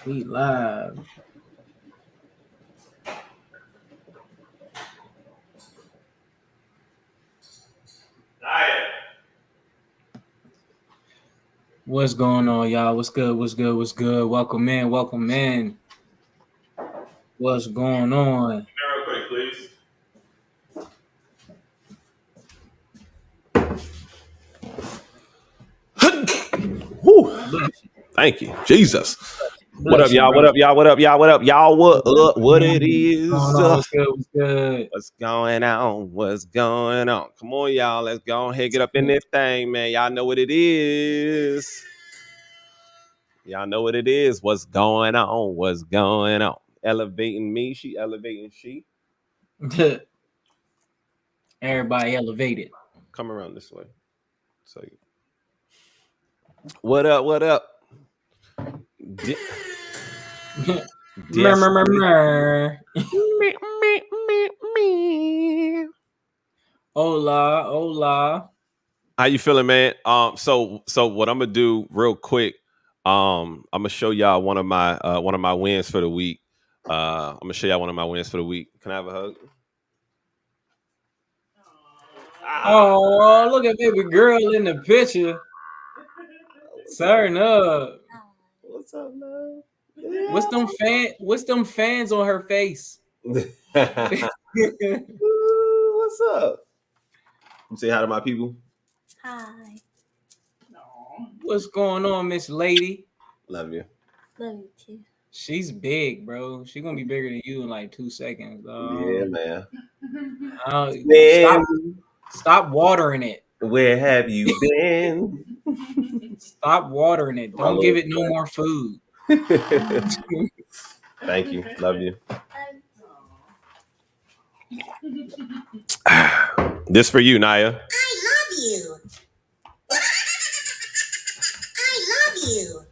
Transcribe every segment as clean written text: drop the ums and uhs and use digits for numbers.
We live. What's going on, y'all? What's good? What's good? What's good? Welcome in. Welcome in. What's going on? Real quick, please. Thank you, Jesus. What up, y'all? What up, y'all? What up, y'all? What up, y'all? What up? What it is? What's good? What's good? What's going on? What's going on? Come on, y'all. Let's go ahead, get up in this thing, man. Y'all know what it is. Y'all know what it is. What's going on? What's going on? Elevating me. She elevating she. Everybody elevated. Come around this way. So, what up? What up? Hola, hola. How you feeling, man? So what I'm gonna do real quick. I'm gonna show y'all one of my wins for the week. I'm gonna show y'all one of my wins for the week. Can I have a hug? Oh, look at baby girl in the picture. Turn up. What's up, love? What's them fans on her face? What's up? You say hi to my people. Hi. What's going on, Miss Lady? Love you. Love you too. She's big, bro. She's gonna be bigger than you in like 2 seconds. Yeah, man. Stop watering it. Where have you been? Stop watering it. Don't give it no more food. Thank you. Love you. This for you, Naya. I love you. I love you.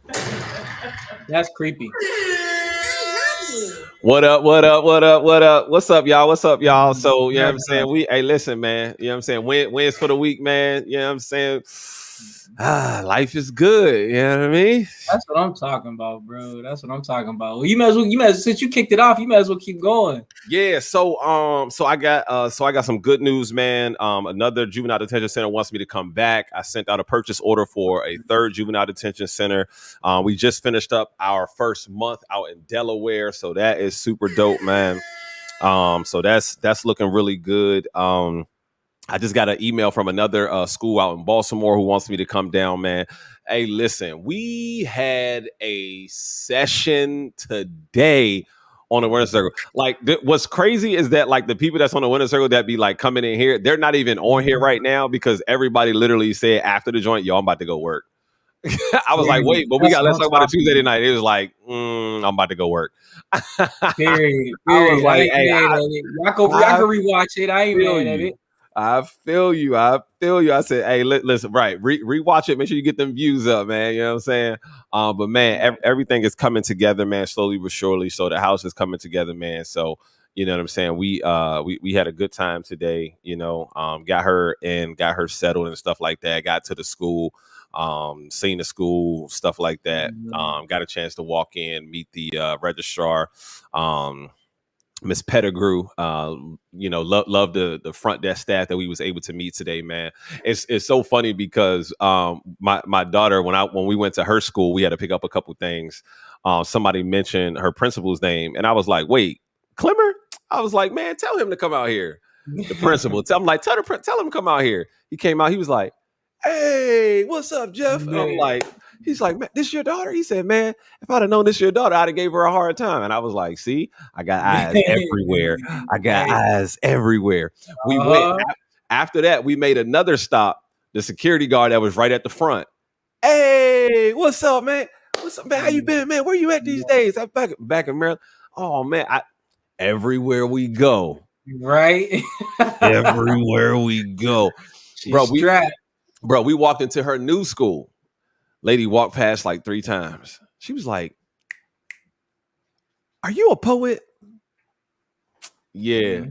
That's creepy. I love you. What up? What up? What up? What up? What's up, y'all? What's up, y'all? So, you know what I'm saying? Hey, listen, man. You know what I'm saying? Wins for the week, man. You know what I'm saying? Life is good. You know what I mean? That's what I'm talking about, bro. That's what I'm talking about. Well, you might as well, since you kicked it off, you might as well keep going. Yeah, so I got some good news, man. Another juvenile detention center wants me to come back. I sent out a purchase order for a third juvenile detention center. We just finished up our first month out in Delaware, so that is super dope, man. So that's looking really good. I just got an email from another school out in Baltimore who wants me to come down, man. Hey, listen, we had a session today on the winner circle. Like, what's crazy is that like the people that's on the winner circle that be like coming in here, they're not even on here right now because everybody literally said after the joint, yo, I'm about to go work. I was like, wait, but let's talk about it Tuesday night. It was like, I'm about to go work. Period. I was like, hey, y'all can rewatch it. I ain't mad at it. I feel you. I said, hey, listen, right. Rewatch it. Make sure you get them views up, man. You know what I'm saying? But man, everything is coming together, man, slowly but surely. So the house is coming together, man. So you know what I'm saying? We had a good time today, you know, got her settled and stuff like that, got to the school, seen the school, stuff like that. Got a chance to walk in, meet the registrar. Miss Pettigrew, you know, love the front desk staff that we was able to meet today, man. It's so funny because my daughter, when we went to her school, we had to pick up a couple things. Somebody mentioned her principal's name, and I was like, wait, Clemmer? I was like, man, tell him to come out here. The principal, tell him to come out here. He came out, he was like, hey, what's up, Jeff? And I'm like, he's like, man, this your daughter? He said, man, if I'd have known this your daughter, I'd have gave her a hard time. And I was like, see, I got eyes everywhere. Eyes everywhere. We went after that. We made another stop. The security guard that was right at the front. Hey, what's up, man? What's up, man? How you been, man? Where you at these days? I'm back in Maryland. Oh man, everywhere we go, right? Everywhere we go, bro. We walked into her new school. Lady walked past like 3 times. She was like, "Are you a poet?" Yeah.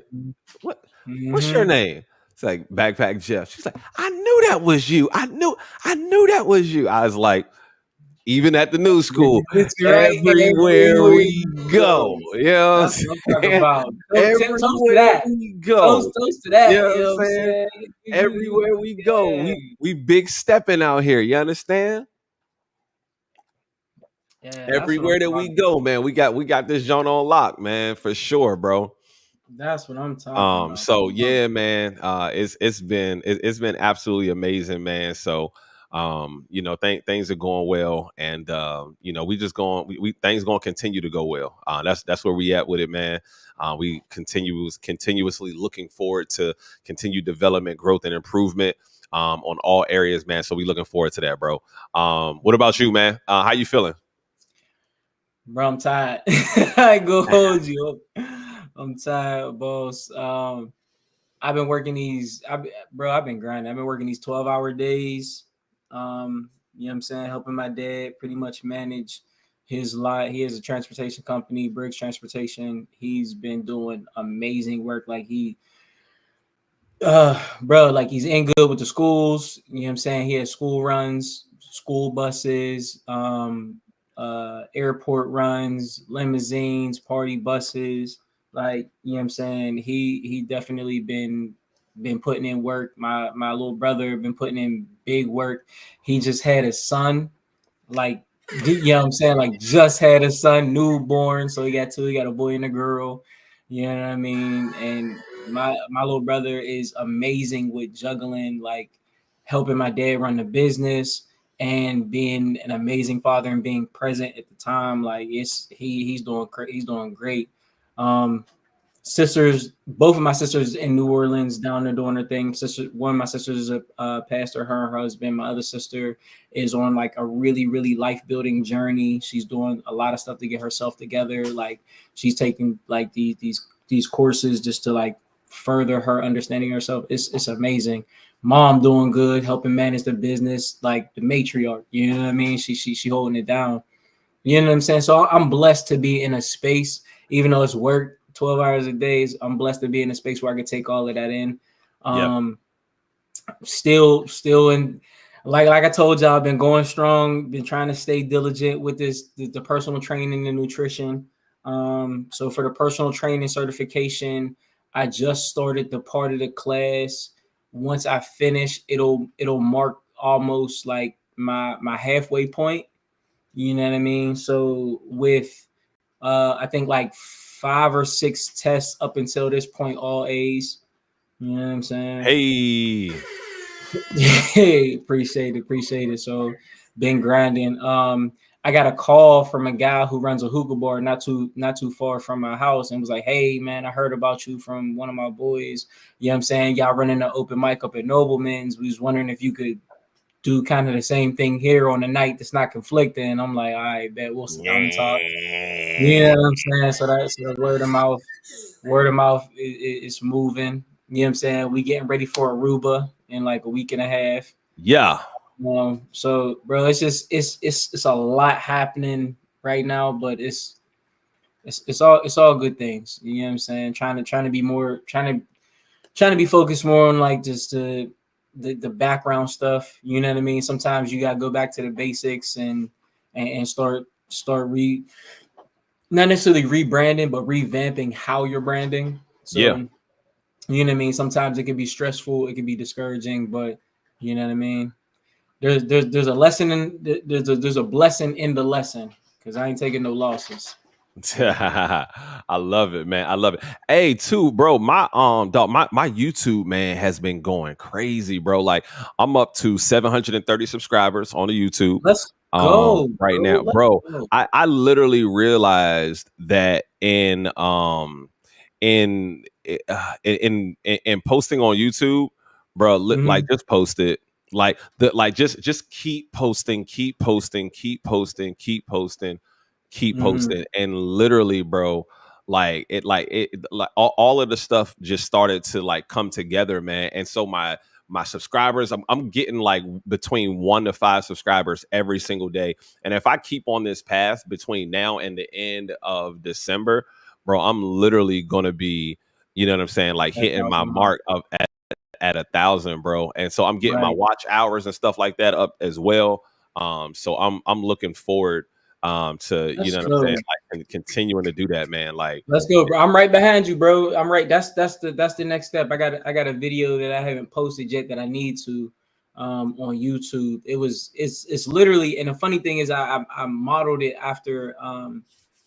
What's your name? It's like Backpack Jeff. She's like, I knew that was you. I knew that was you. I was like, even at the new school. It's right Everywhere we go. You know what I'm That's what I'm talking saying? about. Toast to Everywhere that. we go. Toast to that. You know You know what what I'm I'm saying? saying? Everywhere we go, we big stepping out here. You understand? Yeah, Everywhere that we go, man, we got this joint on lock, man, for sure, bro. That's what I'm talking about. So yeah, man, it's been absolutely amazing, man. So you know, things are going well, and you know, we things going to continue to go well. That's where we at with it, man. We continuously looking forward to continued development, growth, and improvement on all areas, man. So we looking forward to that, bro. What about you, man? How you feeling? Bro, I'm tired. I ain't gonna hold you. I'm tired, boss. I've been working I've been grinding. I've been working these 12-hour days. You know what I'm saying? Helping my dad pretty much manage his life. He has a transportation company, Briggs Transportation. He's been doing amazing work. Like bro, like he's in good with the schools. You know what I'm saying? He has school runs, school buses, airport runs, limousines, party buses. Like, you know what I'm saying? He definitely been putting in work. My little brother been putting in big work. He just had a son, like, you know what I'm saying? Like, just had a son, newborn. So he got two. He got a boy and a girl. You know what I mean? And my little brother is amazing with juggling, like helping my dad run the business and being an amazing father and being present at the time. Like he's doing great. Um, sisters, both of my sisters in New Orleans down there doing their thing. One of my sisters is a pastor, her and her husband. My other sister is on like a really, really life building journey. She's doing a lot of stuff to get herself together. Like she's taking like these courses just to like further her understanding of herself. It's amazing. Mom doing good, helping manage the business, like the matriarch. You know what I mean? She holding it down. You know what I'm saying? So I'm blessed to be in a space, even though it's work 12 hours a day. I'm blessed to be in a space where I can take all of that in. Still in, like I told y'all, I've been going strong, been trying to stay diligent with the personal training and nutrition. So for the personal training certification, I just started the part of the class. Once I finish, it'll mark almost like my halfway point. You know what I mean? So with I think like 5 or 6 tests up until this point, all A's. You know what I'm saying? Hey, appreciate it. So been grinding. I got a call from a guy who runs a hookah bar not too far from my house and was like, "Hey man, I heard about you from one of my boys. You know what I'm saying? Y'all running an open mic up at Nobleman's. We was wondering if you could do kind of the same thing here on the night that's not conflicting." I'm like, "All right, bet we'll sit down and talk." You know what I'm saying? So that's the word of mouth is moving. You know what I'm saying? We getting ready for Aruba in like a week and a half. yeah. So bro, it's a lot happening right now, but it's all good things. You know what I'm saying? Trying to be focused more on like just the background stuff. You know what I mean? Sometimes you gotta go back to the basics and start not necessarily rebranding, but revamping how you're branding. So Yeah. you know what I mean? Sometimes it can be stressful, it can be discouraging, but you know what I mean? There's a lesson in there's a blessing in the lesson because I ain't taking no losses. I love it, man. I love it. Hey, too, bro. My dog, my YouTube, man, has been going crazy, bro. Like I'm up to 730 subscribers on the YouTube. Let's go right bro. now, Let's bro. go. I literally realized that in posting on YouTube, bro, like just post it. Just keep posting, and literally, bro, all of the stuff just started to like come together, man. And so my subscribers, I'm getting like between 1 to 5 subscribers every single day. And if I keep on this path between now and the end of December, bro, I'm literally gonna be, you know what I'm saying, like hitting my mark of at 1,000, bro. And so I'm getting my watch hours and stuff like that up as well. So I'm looking forward to Let's what I'm go. saying, like continuing to do that, man. Like, Let's go, bro. I'm right behind you, bro. I'm right. That's the next step. I got a video that I haven't posted yet that I need to on YouTube. It's literally, and the funny thing is I modeled it after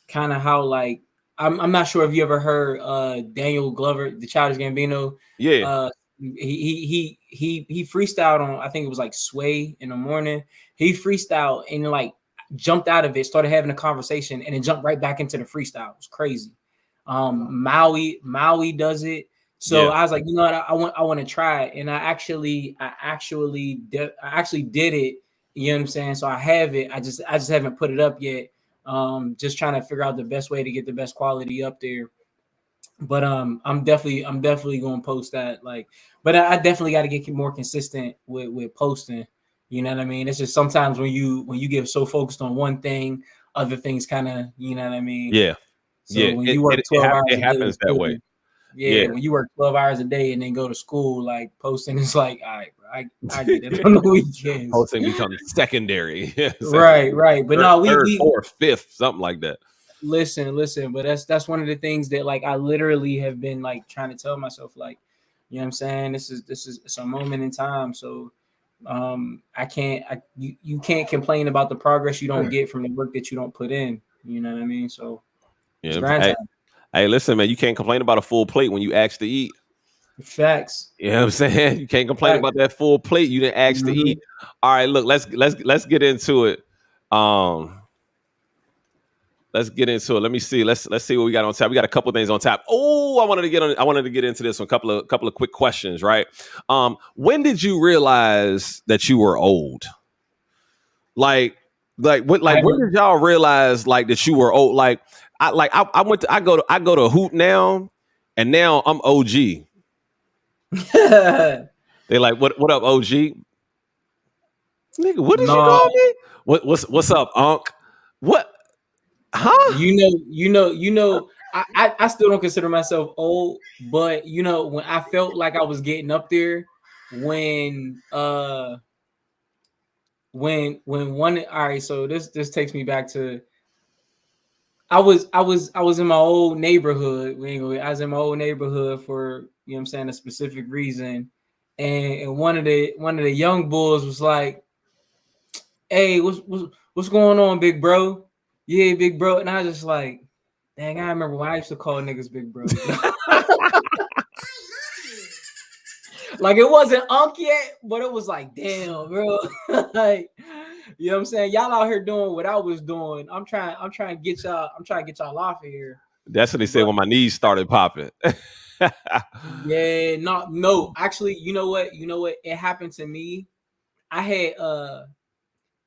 kind of how like I'm not sure if you ever heard Daniel Glover, the Childish Gambino. yeah, He freestyled on, I think it was like Sway in the morning. He freestyled and like jumped out of it, started having a conversation, and then jumped right back into the freestyle. It was crazy. Maui does it. So yeah. I was like, you know what, I want to try it. And I actually did it. You know what I'm saying? So I have it. I just haven't put it up yet. Just trying to figure out the best way to get the best quality up there. But I'm definitely going to post that. Like, but I definitely got to get more consistent with posting. You know what I mean? It's just sometimes when you get so focused on one thing, other things kind of, you know what I mean? Yeah. So Yeah. when you work 12 hours a it day, happens that way. Yeah, when you work 12 hours a day and then go to school, like posting is like, all right, bro, I get it on the weekends. Posting becomes secondary. Right. But no, third, we fourth, fifth, something like that. listen, but that's one of the things that like I literally have been like trying to tell myself, like, you know what I'm saying? This is it's a moment in time. So you can't complain about the progress you don't get from the work that you don't put in. You know what I mean? So it's grind time. Hey, listen, man, you can't complain about a full plate when you ask to eat. Facts. You know what I'm saying? You can't complain about that full plate you didn't ask to eat. All right, look, let's get into it. Let's get into it. Let me see. Let's see what we got on tap. We got a couple things on tap. Oh, I wanted to get into this one. A couple of quick questions, right? When did you realize that you were old? When did y'all realize like that you were old? Like I go to Hoop now, and now I'm OG. They like, what up, OG? Nigga, what did you call me? What's up, Unc? What? Huh? You know. I still don't consider myself old, but you know, when I felt like I was getting up there, when one, all right, so this takes me back to I was in my old neighborhood. I was in my old neighborhood for, you know what I'm saying, a specific reason. And one of the young bulls was like, "Hey, what's going on, big bro?" Yeah, big bro. And I was just like, dang, I remember when I used to call niggas big bro. Like it wasn't Unc yet, but it was like, damn, bro. Like, you know what I'm saying? Y'all out here doing what I was doing. I'm trying to get y'all off of here. That's what they said when my knees started popping. Yeah, no. Actually, you know what? It happened to me. I had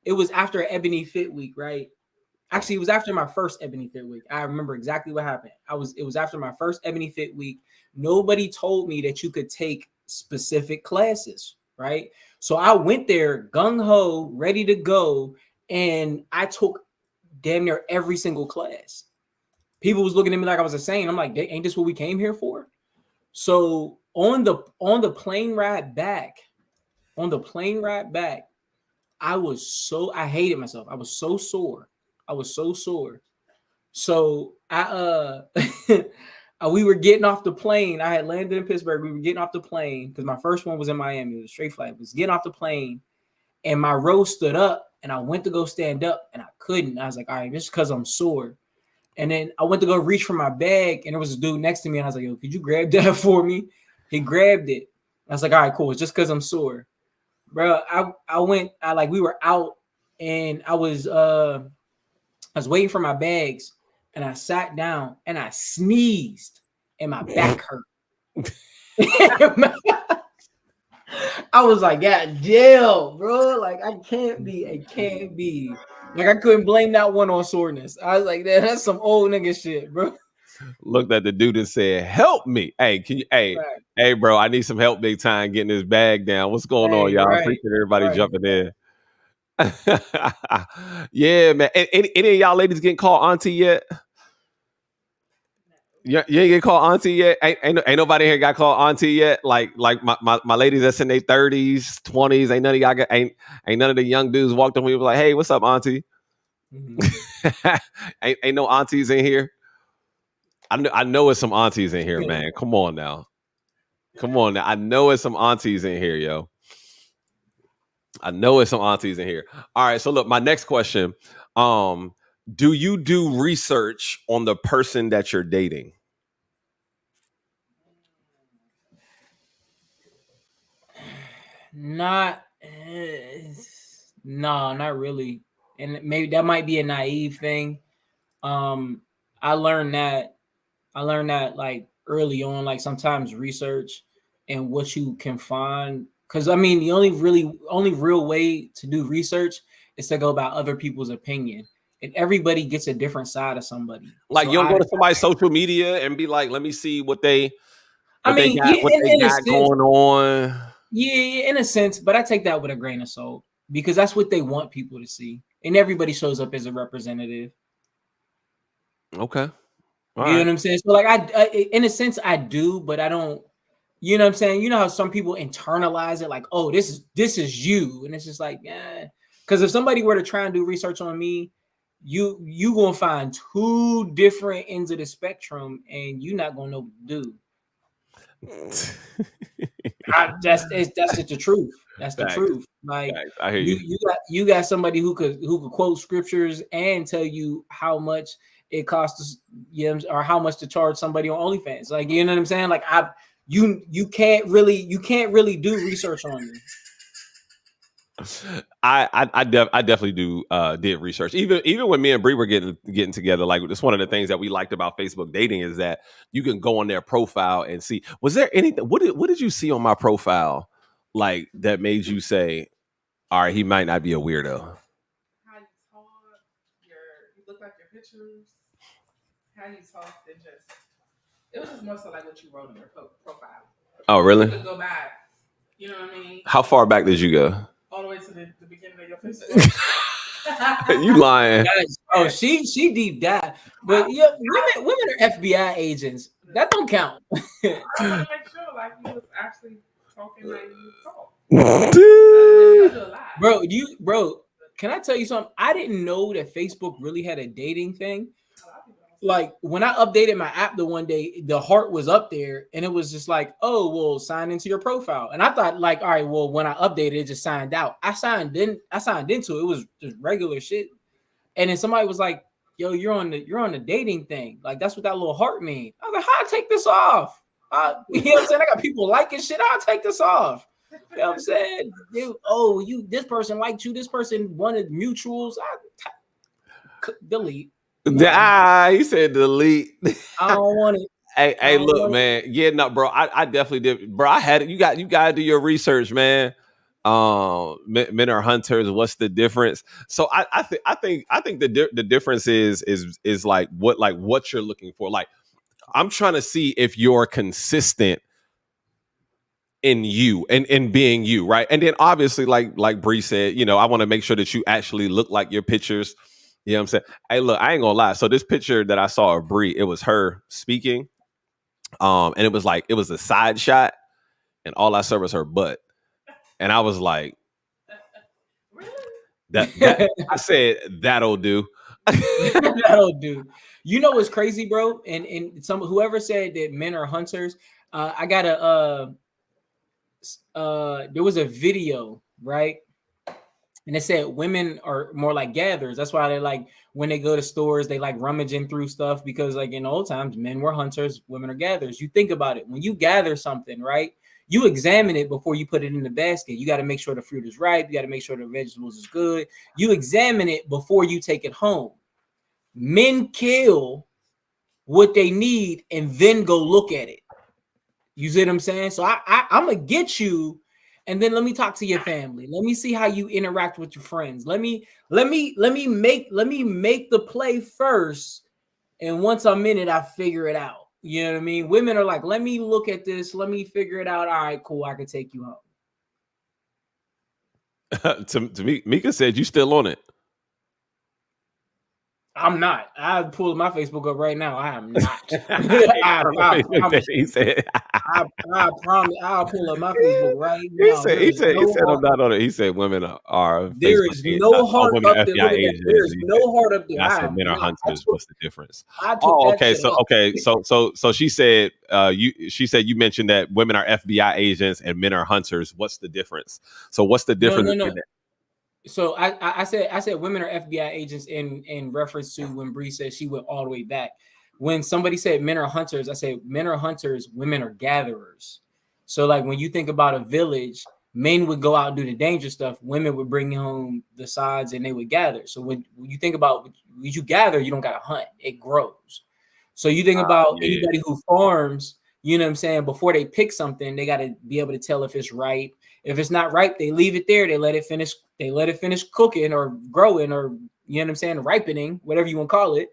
it was after Ebony Fit Week, right? Actually, it was after my first Ebony Fit Week. I remember exactly what happened. It was after my first Ebony Fit Week. Nobody told me that you could take specific classes, right? So I went there gung-ho, ready to go, and I took damn near every single class. People was looking at me like I was insane. I'm like, ain't this what we came here for? So on the plane ride back, I hated myself. I was so sore. So we were getting off the plane. I had landed in Pittsburgh. We were getting off the plane because my first one was in Miami. It was a straight flight. I was getting off the plane, and my row stood up, and I went to go stand up, and I couldn't. I was like, all right, this is because I'm sore. And then I went to go reach for my bag, and there was a dude next to me, and I was like, yo, could you grab that for me? He grabbed it. I was like, all right, cool. It's just because I'm sore. Bro, we were out, and I was waiting for my bags, and I sat down and I sneezed and my back hurt. I was like, God damn, bro. Like, it can't be. Like, I couldn't blame that one on soreness. I was like, that's some old nigga shit, bro. Looked at the dude and said, help me. Hey, can you hey, bro, I need some help big time getting this bag down. What's going on, y'all? Right, Appreciate everybody jumping in. Yeah, man. Any of y'all ladies getting called auntie yet? Yeah, you ain't get called auntie yet. Ain't nobody here got called auntie yet. Like my ladies that's in their 30s, 20s. Ain't none of y'all ain't none of the young dudes walked up to me like, hey, what's up, auntie? Mhm. ain't no aunties in here. I know it's some aunties in here, man. Come on now. Come on now. I know it's some aunties in here, yo. I know it's some aunties in here. All right. So look, my next question. Do you do research on the person that you're dating? Not, no, not really. And maybe that might be a naive thing. Um, I learned that. I learned that like early on. Like sometimes research and what you can find. Because I mean, the only real way to do research is to go about other people's opinion, and everybody gets a different side of somebody. Like So you don't go to somebody's social media and be like, let me see what they I mean, yeah, what they in a got sense, going on. yeah, in a sense, but I take that with a grain of salt because that's what they want people to see, and everybody shows up as a representative. Okay. All You know right. what I'm saying? So, like, I in a sense, I do, but I don't. You know what I'm saying? You know how some people internalize it, like, oh, this is you, and it's just like, yeah. Because if somebody were to try and do research on me, you gonna find two different ends of the spectrum, and you're not gonna know what to do. That's just the truth. That's the Facts. truth. Like Facts. I hear you. you got somebody who could quote scriptures and tell you how much it costs, you know, or how much to charge somebody on OnlyFans. Like, you know what I'm saying? Like you can't really do research on me. I definitely do did research. Even when me and Bree were getting together, like it's one of the things that we liked about Facebook dating is that you can go on their profile and see. Was there anything? What did you see on my profile like that made you say, all right, he might not be a weirdo? How you talk, you look like your pictures, how you talk, it was just more so like what you wrote in your profile. Oh, really? You could go back. You know what I mean? How far back did you go? All the way to the beginning of your Facebook. You lying? Guys, oh, she deep dive, but yeah, women are FBI agents. That don't count. I want to make sure like you was actually talking like you talk. This is a lie. Bro, can I tell you something? I didn't know that Facebook really had a dating thing. Like when I updated my app the one day, the heart was up there and it was just like, oh, well, sign into your profile. And I thought, like, all right, well, when I updated it, just signed out. I signed into it. It was just regular shit. And then somebody was like, yo, you're on the dating thing. Like, that's what that little heart means. I was like, how I take this off? You know what I'm saying? I got people liking shit. I'll take this off. You know what I'm saying? This person liked you. This person wanted mutuals. Delete. He said delete. I don't want it. Hey, look, man. Yeah, no, bro. I definitely did, bro. I had it. You got to do your research, man. Men are hunters. What's the difference? So I think the difference is like what you're looking for. Like I'm trying to see if you're consistent in you and in being you, right? And then obviously, like Bree said, you know, I want to make sure that you actually look like your pictures. You know what I'm saying? Hey, look, I ain't gonna lie. So this picture that I saw of Bree, it was her speaking. And it was a side shot, and all I saw was her butt. And I was like, that I said that'll do. That'll do. You know what's crazy, bro? And some whoever said that men are hunters, I got there was a video, right? And it said women are more like gatherers. That's why they like when they go to stores, they like rummaging through stuff because, like in old times, men were hunters, women are gatherers. You think about it when you gather something, right? You examine it before you put it in the basket. You got to make sure the fruit is ripe. You got to make sure the vegetables is good. You examine it before you take it home. Men kill what they need and then go look at it. You see what I'm saying? So I'm gonna get you, and then let me talk to your family. Let me see how you interact with your friends. Let me make the play first, and once I'm in it, I figure it out. You know what I mean? Women are like, let me look at this, let me figure it out. All right, cool, I can take you home. to me, Mika said you still on it. I'm not. I pull my Facebook up right now. I am not. I promise. he said, I promise. I'll pull up my Facebook right he now. said, he said, I'm not on it. He said, women are There Facebook is no heart women up are there. FBI Look at that. agents. There is no heart up there. And I said, men are hunters. What's the difference? I took Oh, that okay. shit off. So she said, she said you mentioned that women are FBI agents and men are hunters. What's the difference? So what's the difference? No. So I said women are FBI agents in reference to when Bree said she went all the way back. When somebody said men are hunters, I said men are hunters, women are gatherers. So like when you think about a village, men would go out and do the dangerous stuff. Women would bring home the sides and they would gather. So when you think about when you gather, you don't got to hunt. It grows. So you think about anybody who farms, you know what I'm saying? Before they pick something, they got to be able to tell if it's ripe. If it's not ripe, they leave it there. They let it finish cooking or growing or, you know what I'm saying, ripening, whatever you want to call it.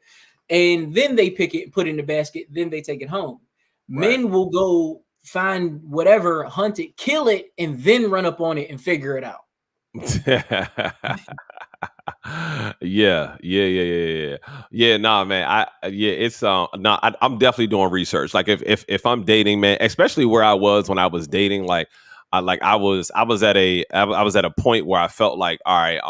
And then they pick it, put it in the basket, then they take it home. Right. Men will go find whatever, hunt it, kill it, and then run up on it and figure it out. Yeah. Nah, man. I'm definitely doing research. Like if I'm dating, man, especially where I was when I was dating, like I was at a point where I felt like, all right,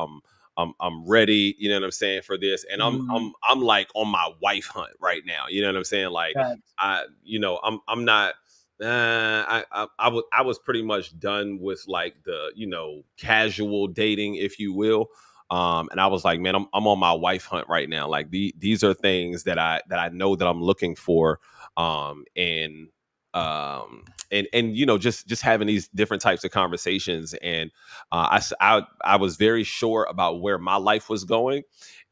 I'm ready, you know what I'm saying, for this. And I'm like on my wife hunt right now. You know what I'm saying? Like I'm not I was pretty much done with like the, casual dating, if you will. And I was like, man, I'm on my wife hunt right now. Like these are things that I know that I'm looking for. And just having these different types of conversations. And I was very sure about where my life was going.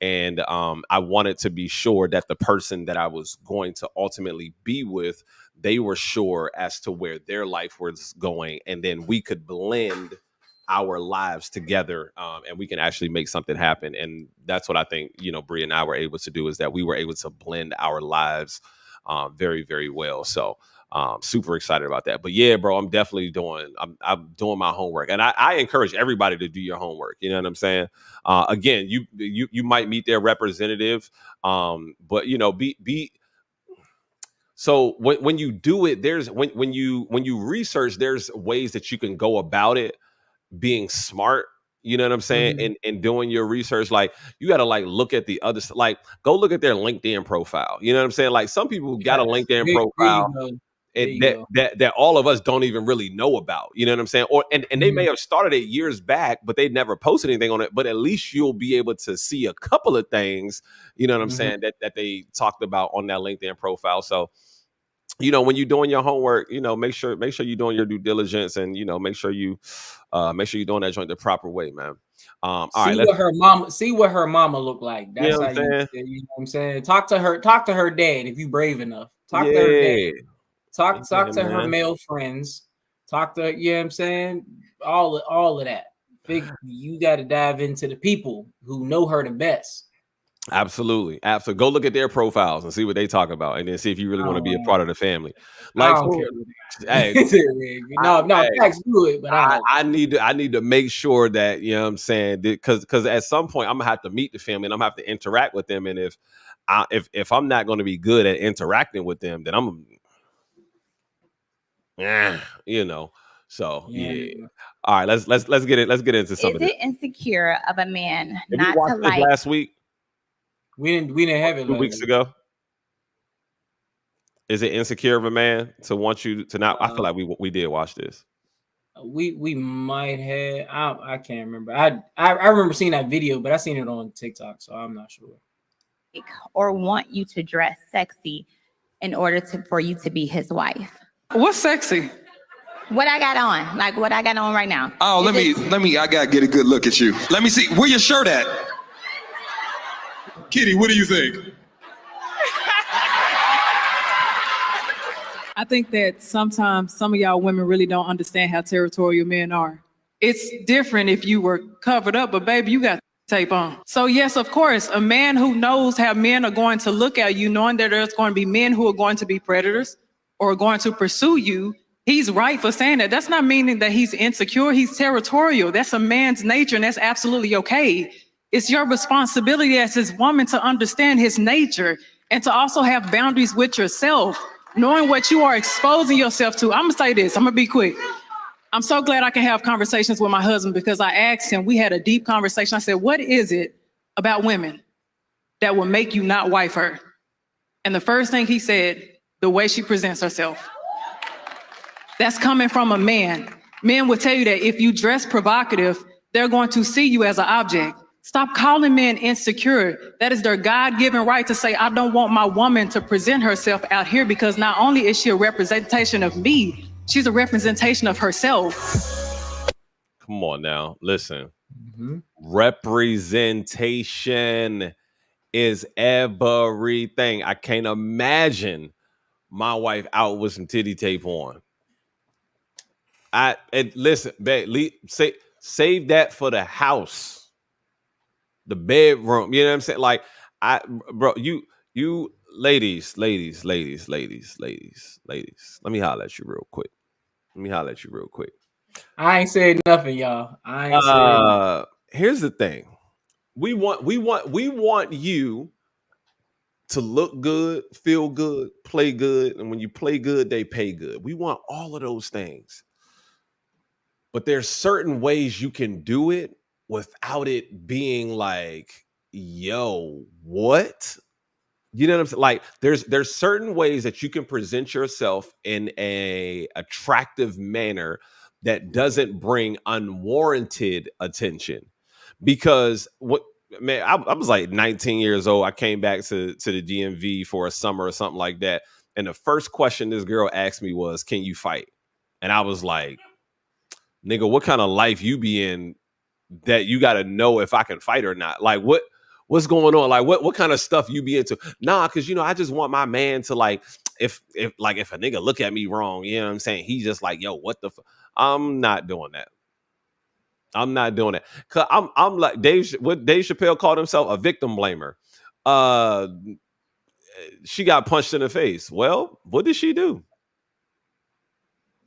And I wanted to be sure that the person that I was going to ultimately be with, they were sure as to where their life was going. And then we could blend our lives together, and we can actually make something happen. And that's what I think, Bree and I were able to do, is that we were able to blend our lives very, very well. So super excited about that. But yeah, bro, I'm definitely I'm doing my homework, and I encourage everybody to do your homework. You know what I'm saying? Again, you might meet their representative, but be. So when you do it, there's when you research, there's ways that you can go about it being smart. You know what I'm saying? Mm-hmm. And doing your research, like you got to like look at the other, like go look at their LinkedIn profile. You know what I'm saying? Like some people got a LinkedIn profile that all of us don't even really know about. You know what I'm saying? Or and they may have started it years back, but they never posted anything on it. But at least you'll be able to see a couple of things, you know what I'm saying, that they talked about on that LinkedIn profile. So when you're doing your homework, make sure you're doing your due diligence, and make sure you're doing that joint the proper way, man. See what her mama look like. That's how you know what I'm saying. Talk to her dad if you brave enough. Talk to her dad. Talk to her male friends. Talk to, you know what I'm saying? All of that. You got to dive into the people who know her the best. Absolutely. Go look at their profiles and see what they talk about, and then see if you really want to be a part of the family. Like, facts do it, but I need to make sure that, you know what I'm saying, because at some point I'm gonna have to meet the family and I'm gonna have to interact with them, and if I'm not going to be good at interacting with them, then I'm So yeah. All right, let's get into something. Is it insecure of a man Did not to like last week? We didn't have it 2 weeks ago. Is it insecure of a man to want you to not? I feel like we did watch this. We might have. I can't remember. I remember seeing that video, but I seen it on TikTok, so I'm not sure. Or want you to dress sexy in order for you to be his wife. What's sexy? What I got on, like what I got on right now. Oh, let me. I gotta get a good look at you. Let me see. Where your shirt at? Kitty, what do you think? I think that sometimes some of y'all women really don't understand how territorial men are. It's different if you were covered up, but baby, you got tape on. So yes, of course, a man who knows how men are going to look at you, knowing that there's going to be men who are going to be predators or going to pursue you, he's right for saying that. That's not meaning that he's insecure. He's territorial. That's a man's nature, and that's absolutely okay. It's your responsibility as his woman to understand his nature and to also have boundaries with yourself, knowing what you are exposing yourself to. I'm gonna say this, I'm gonna be quick. I'm so glad I can have conversations with my husband because I asked him, we had a deep conversation. I said, what is it about women that will make you not wife her? And the first thing he said, the way she presents herself. That's coming from a man. Men will tell you that if you dress provocative, they're going to see you as an object. Stop calling men insecure. That is their God-given right to say, I don't want my woman to present herself out here because not only is she a representation of me, she's a representation of herself. Come on now, listen. Mhm. Representation is everything. I can't imagine my wife out with some titty tape on. Listen, babe, save that for the house, the bedroom. You know what I'm saying? Like, bro, you ladies. Let me holler at you real quick. I ain't said nothing, y'all. I ain't said nothing. Here's the thing. We want you to look good, feel good, play good, and when you play good, they pay good. We want all of those things. But there's certain ways you can do it without it being like, yo, what? You know what I'm saying? Like, there's certain ways that you can present yourself in a attractive manner that doesn't bring unwarranted attention. Because I was like 19 years old. I came back to the DMV for a summer or something like that. And the first question this girl asked me was, can you fight? And I was like, nigga, what kind of life you be in that you got to know if I can fight or not? Like, what's going on? Like, what kind of stuff you be into? Nah, because, I just want my man to, like, if a nigga look at me wrong, you know what I'm saying? He's just like, yo, what the I'm not doing that. Cause I'm like what Dave Chappelle called himself, a victim blamer. She got punched in the face. Well, what did she do?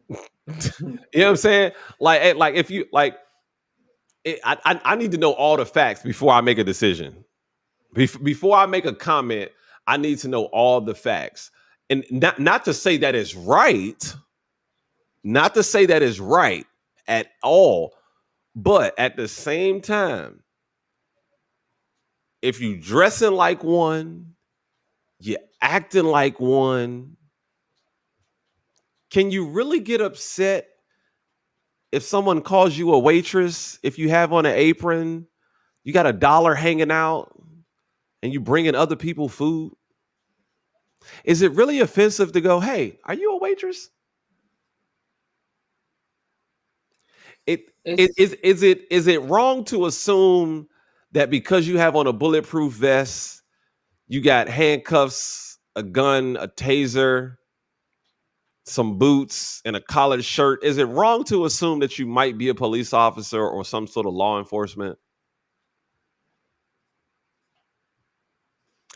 You know what I'm saying? Like if you like, I need to know all the facts before I make a decision. Before I make a comment, I need to know all the facts, and not to say that is right. Not to say that is right at all. But at the same time, if you dressing like one, you acting like one, can you really get upset if someone calls you a waitress, if you have on an apron, you got $1 hanging out, and you bringing other people food? Is it really offensive to go, hey, are you a waitress? Is it wrong to assume that because you have on a bulletproof vest, you got handcuffs, a gun, a taser, some boots, and a collared shirt? Is it wrong to assume that you might be a police officer or some sort of law enforcement?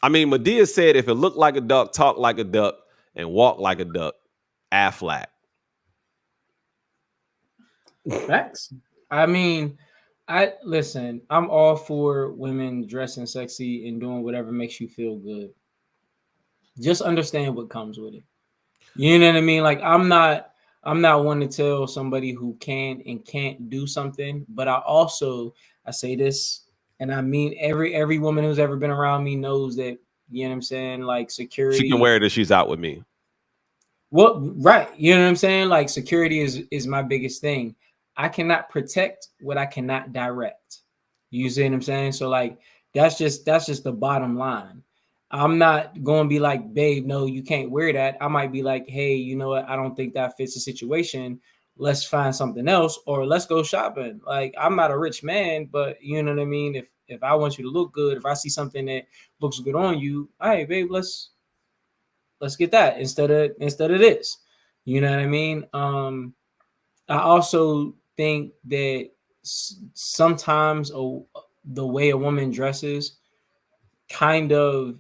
I mean, Madea said, if it looked like a duck, talk like a duck, and walk like a duck, Aflac. Facts. I mean, I'm all for women dressing sexy and doing whatever makes you feel good. Just understand what comes with it. You know what I mean? Like, I'm not one to tell somebody who can and can't do something, but I say this, and I mean every woman who's ever been around me knows that, you know what I'm saying? Like, security. She can wear it if she's out with me. Well, right. You know what I'm saying? Like, security is my biggest thing. I cannot protect what I cannot direct. You see what I'm saying? So, like, that's just the bottom line. I'm not going to be like, babe, no, you can't wear that. I might be like, hey, you know what? I don't think that fits the situation. Let's find something else, or let's go shopping. Like, I'm not a rich man, but you know what I mean? If I want you to look good, if I see something that looks good on you, hey, babe, let's get that instead of this. You know what I mean? I also think that sometimes the way a woman dresses kind of,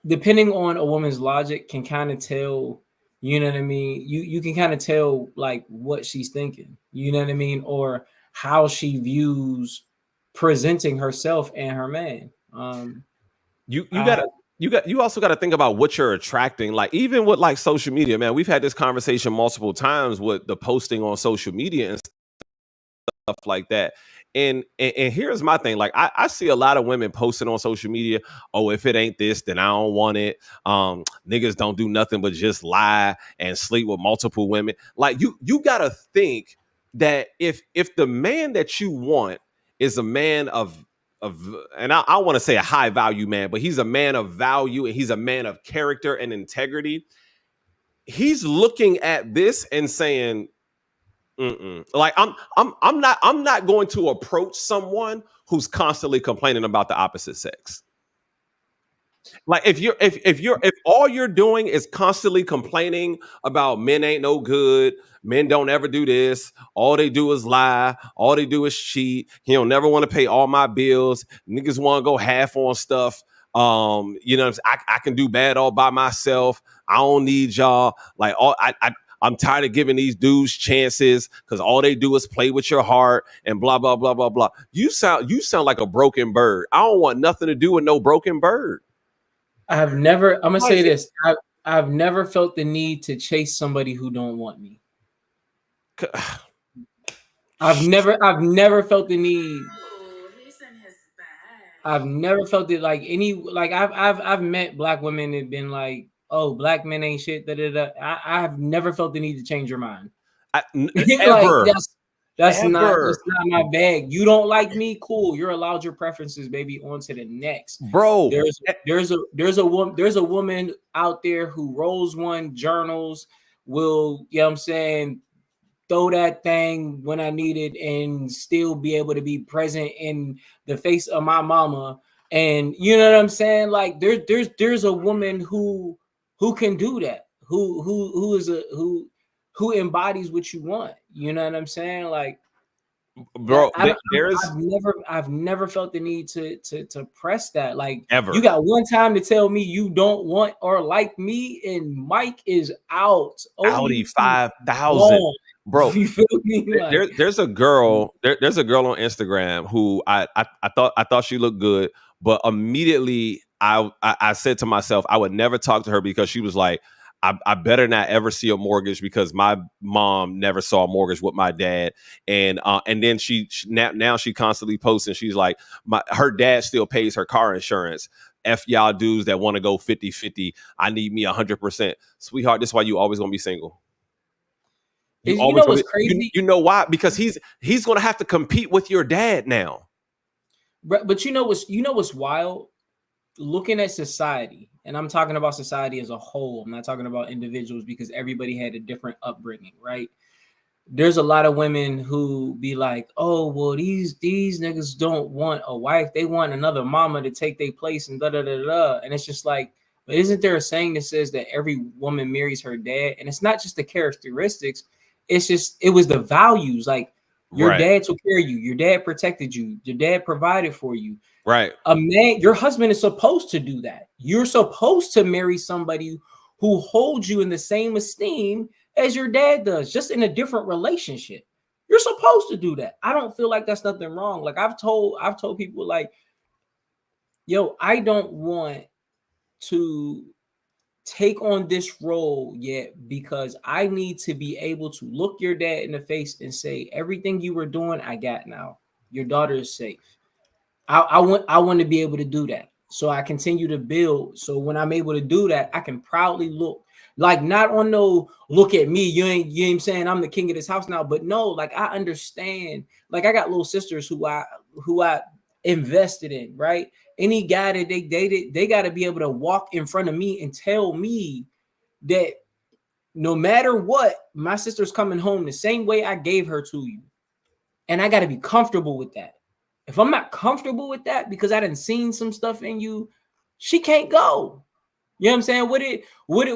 depending on a woman's logic, can kind of tell, you know what I mean? You can kind of tell, like, what she's thinking, you know what I mean? Or how she views presenting herself and her man. You also got to think about what you're attracting. Like even with like social media, man, we've had this conversation multiple times with the posting on social media and stuff like that. And here's my thing. Like I see a lot of women posting on social media, oh, if it ain't this, then I don't want it. Niggas don't do nothing but just lie and sleep with multiple women. Like you gotta think that if the man that you want is a man of and I want to say a high value man, but he's a man of value and he's a man of character and integrity. He's looking at this and saying, like I'm not going to approach someone who's constantly complaining about the opposite sex. Like if all you're doing is constantly complaining about men ain't no good, men don't ever do this, all they do is lie, all they do is cheat, he don't never want to pay all my bills, niggas want to go half on stuff, you know, I can do bad all by myself, I don't need y'all, like I'm tired of giving these dudes chances because all they do is play with your heart and blah blah blah blah blah. You sound like a broken bird. I don't want nothing to do with no broken bird. I'm gonna say this. I've never felt the need to chase somebody who don't want me. I've never felt the need. I've never felt it like I've met black women and been like, oh, black men ain't shit. I have never felt the need to change your mind. Ever. Like, that's not my bag. You don't like me, cool. You're allowed your preferences, baby. On to the next, bro. There's a woman out there who rolls one, journals, will, you know what I'm saying, throw that thing when I need it and still be able to be present in the face of my mama. And you know what I'm saying? Like there's a woman who can do that, who embodies what you want. You know what I'm saying? Like, bro, I've never felt the need to press that. Like, ever. You got one time to tell me you don't want or like me, and Mike is out. Audi 5000, bro. You feel me? Like, there's a girl. There's a girl on Instagram who I thought she looked good, but immediately I said to myself I would never talk to her because she was like, I better not ever see a mortgage because my mom never saw a mortgage with my dad. And then she now she constantly posts and she's like, her dad still pays her car insurance. F y'all dudes that want to go 50-50. I need me 100%. Sweetheart, this is why you always gonna be single. You know what's crazy? You know why? Because he's gonna have to compete with your dad now. But you know what's wild? Looking at society, and I'm talking about society as a whole, I'm not talking about individuals because everybody had a different upbringing, right? There's a lot of women who be like, oh, well, these niggas don't want a wife, they want another mama to take their place and da da da da. And it's just like, but isn't there a saying that says that every woman marries her dad? And it's not just the characteristics, it was the values. Like, your dad took care of you, your dad protected you, your dad provided for you. Right. A man, your husband is supposed to do that. You're supposed to marry somebody who holds you in the same esteem as your dad does, just in a different relationship. You're supposed to do that. I don't feel like that's nothing wrong. Like I've told people, like, yo, I don't want to take on this role yet because I need to be able to look your dad in the face and say, everything you were doing, I got now. Your daughter is safe. I want to be able to do that. So I continue to build. So when I'm able to do that, I can proudly look, like, not on no look at me. You know what I'm saying? I'm the king of this house now. But no, like, I understand. Like, I got little sisters who I invested in, right? Any guy that they dated, they got to be able to walk in front of me and tell me that no matter what, my sister's coming home the same way I gave her to you. And I got to be comfortable with that. If I'm not comfortable with that because I done seen some stuff in you, she can't go. You know what I'm saying? What did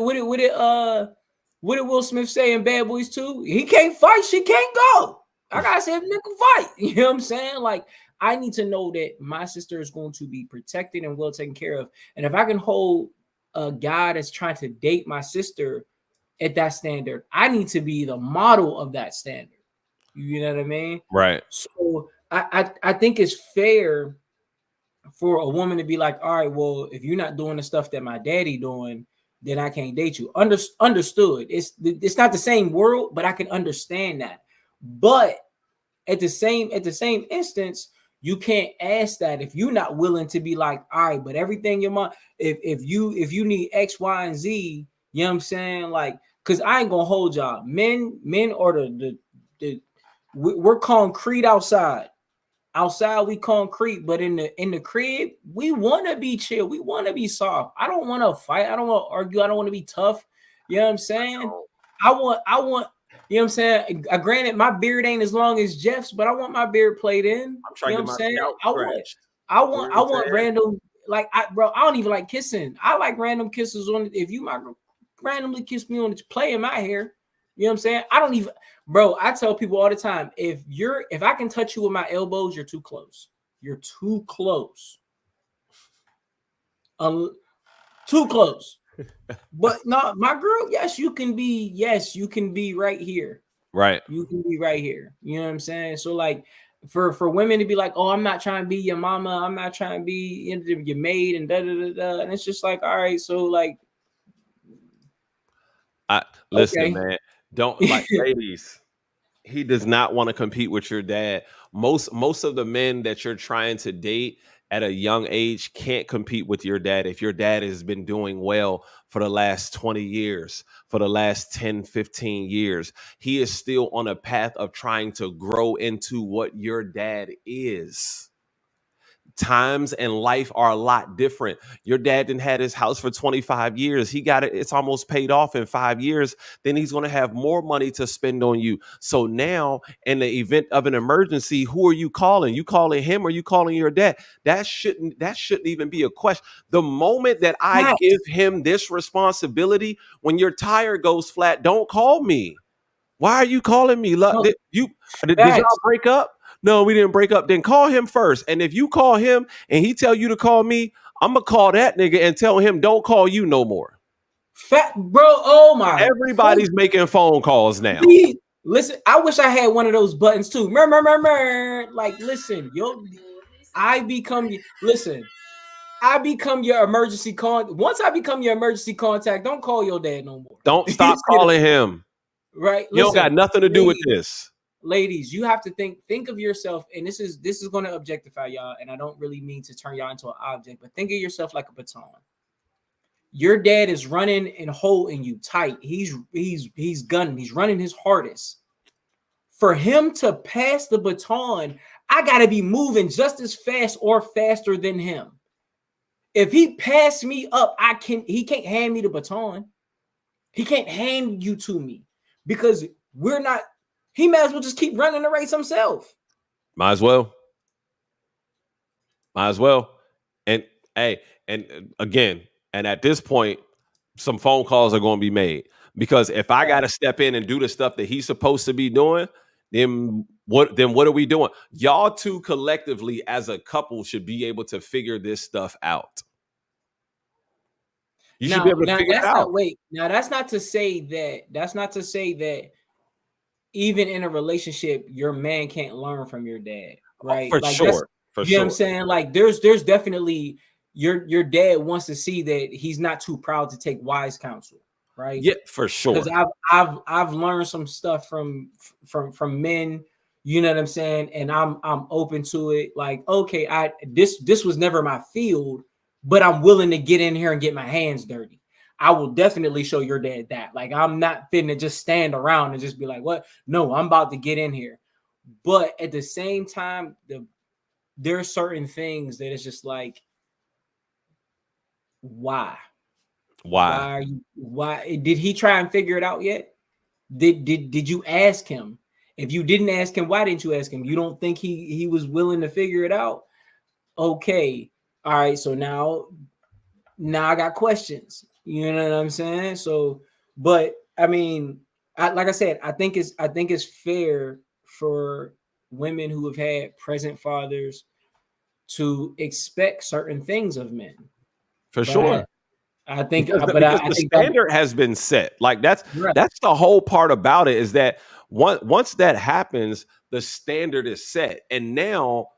Will Smith say in Bad Boys 2? He can't fight, she can't go. I gotta say, nigga, fight. You know what I'm saying? Like, I need to know that my sister is going to be protected and well taken care of. And if I can hold a guy that's trying to date my sister at that standard, I need to be the model of that standard. You know what I mean? Right. So I think it's fair for a woman to be like, all right, well, if you're not doing the stuff that my daddy doing, then I can't date you. Understood. It's not the same world, but I can understand that. But at the same instance, you can't ask that if you're not willing to be like, all right, but everything your mom, if you need X, Y, and Z, you know what I'm saying? Like, because I ain't gonna hold y'all. Men are we're concrete outside. Outside we concrete, but in the crib, we want to be chill. We want to be soft. I don't want to fight. I don't want to argue. I don't want to be tough. You know what I'm saying? I want, you know what I'm saying? Granted, my beard ain't as long as Jeff's, but I want my beard played in. I'm trying you know to what I'm get my saying? scalp scratched. I want random, like I don't even like kissing. I like random kisses on if you might randomly kiss me on the play in my hair. You know what I'm saying? I don't even, bro. I tell people all the time, if I can touch you with my elbows, you're too close. You're too close. Too close. But no, my girl, yes, you can be right here. Right. You can be right here. You know what I'm saying? So like for women to be like, oh, I'm not trying to be your mama, I'm not trying to be your maid and da da da da. And it's just like, all right, so like Listen, okay. man, don't like ladies. He does not want to compete with your dad. Most of the men that you're trying to date at a young age can't compete with your dad if your dad has been doing well for the last 20 years, for the last 10, 15 years. He is still on a path of trying to grow into what your dad is. Times and life are a lot different. Your dad didn't had his house for 25 years. He got it. It's almost paid off in 5 years. Then he's going to have more money to spend on you. So now in the event of an emergency, who are you calling? You calling him or you calling your dad? That shouldn't even be a question. The moment that I give him this responsibility, when your tire goes flat, don't call me. Why are you calling me? Did y'all break up? No, we didn't break up. Then call him first. And if you call him and he tell you to call me, I'm going to call that nigga and tell him don't call you no more. Fat bro, oh my. Everybody's making phone calls now. Listen, I wish I had one of those buttons too. Like, listen, I become your emergency contact. Once I become your emergency contact, don't call your dad no more. Don't stop calling him. Right? You don't got nothing to do with this. Ladies, you have to think of yourself, and this is going to objectify y'all, and I don't really mean to turn y'all into an object, but think of yourself like a baton. Your dad is running and holding you tight. He's gunning. He's running his hardest. For him to pass the baton, I got to be moving just as fast or faster than him. If he passed me up, he can't hand me the baton. He can't hand you to me because we're not. He might as well just keep running the race himself. Might as well. And hey, and again, and at this point, some phone calls are going to be made because if I got to step in and do the stuff that he's supposed to be doing, then what are we doing? Y'all two collectively as a couple should be able to figure this stuff out. You should be able to figure it out. Now that's not to say that even in a relationship, your man can't learn from your dad, right? For sure. You know what I'm saying? Like there's definitely your dad wants to see that he's not too proud to take wise counsel, right? Yeah, for sure. Because I've learned some stuff from men, you know what I'm saying? And I'm open to it. Like, okay, this was never my field, but I'm willing to get in here and get my hands dirty. I will definitely show your dad that. Like, I'm not finna just stand around and just be like, what? No, I'm about to get in here. But at the same time, there are certain things that it's just like, why? Why did he try and figure it out yet? Did you ask him? If you didn't ask him, why didn't you ask him? You don't think he was willing to figure it out? Okay. All right. So now I got questions. You know what I'm saying? So, but I mean, like I said, I think it's fair for women who have had present fathers to expect certain things of men. For sure. I think, because but I the think that standard has been set. Like right, that's the whole part about it, is that once that happens, the standard is set, and now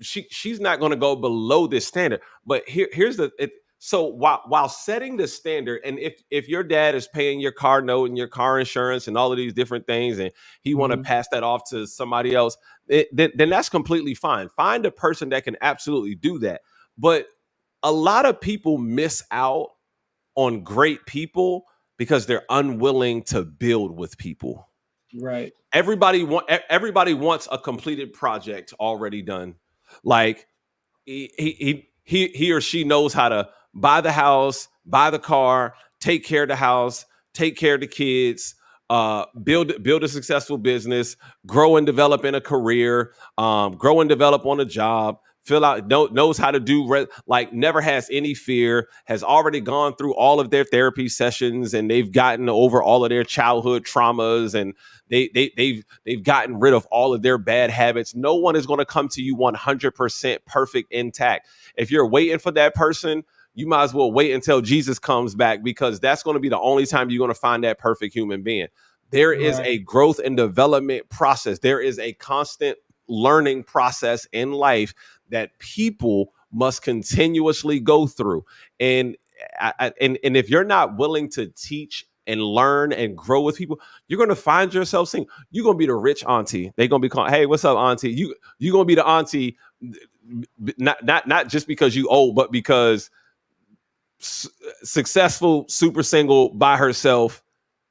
she's not going to go below this standard. But here's the it. So while setting the standard, and if your dad is paying your car note and your car insurance and all of these different things, and he want to mhm, pass that off to somebody else, then that's completely fine. Find a person that can absolutely do that. But a lot of people miss out on great people because they're unwilling to build with people. right, Everybody wants a completed project already done. Like he or she knows how to buy the house, buy the car, take care of the house, take care of the kids, build a successful business, grow and develop in a career, grow and develop on a job, knows how to do like never has any fear, has already gone through all of their therapy sessions, and they've gotten over all of their childhood traumas, and they've gotten rid of all of their bad habits. No one is going to come to you 100% perfect, intact. If you're waiting for that person, you might as well wait until Jesus comes back, because that's going to be the only time you're going to find that perfect human being. There is right. a growth and development process. There is a constant learning process in life that people must continuously go through. And if you're not willing to teach and learn and grow with people, you're going to find yourself saying, you're going to be the rich auntie. They're going to be calling, hey, what's up, auntie? You're going to be the auntie, not just because you old, but because successful, super single by herself.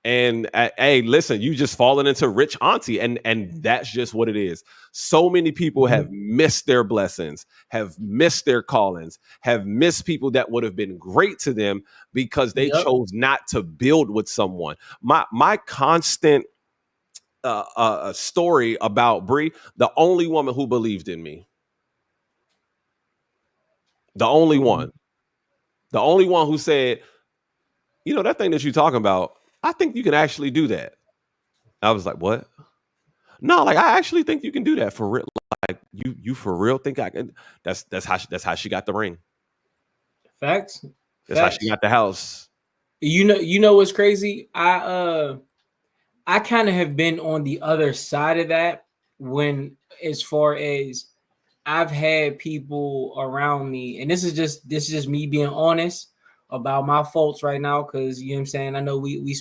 And hey, listen, you just fallen into rich auntie, and that's just what it is. So many people have missed their blessings, have missed their callings, have missed people that would have been great to them because they Yep. chose not to build with someone. My constant story about Bree, the only woman who believed in me, the only one who said, you know, that thing that you're talking about, I think you can actually do that. I was like, what? No, like I actually think you can do that for real. Like you for real think I can? That's how she got the ring. Facts. That's how she got the house. You know what's crazy? I kind of have been on the other side of that, when as far as I've had people around me, and this is just me being honest about my faults right now, because you know what I'm saying, I know we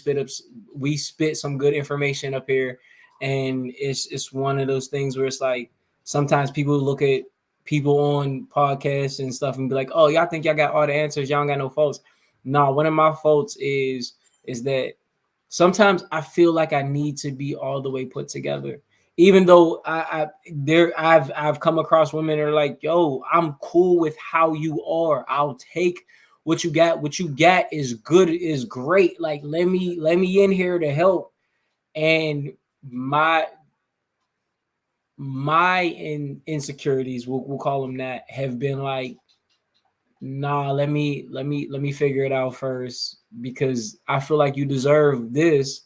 spit some good information up here, and it's one of those things where it's like sometimes people look at people on podcasts and stuff and be like, oh, y'all think y'all got all the answers, y'all don't got no faults. No, one of my faults is that sometimes I feel like I need to be all the way put together. Even though I've come across women that are like, yo, I'm cool with how you are. I'll take what you got. What you got is good, is great. Like, let me in here to help. And my insecurities, we'll call them that, have been like, nah, let me figure it out first, because I feel like you deserve this.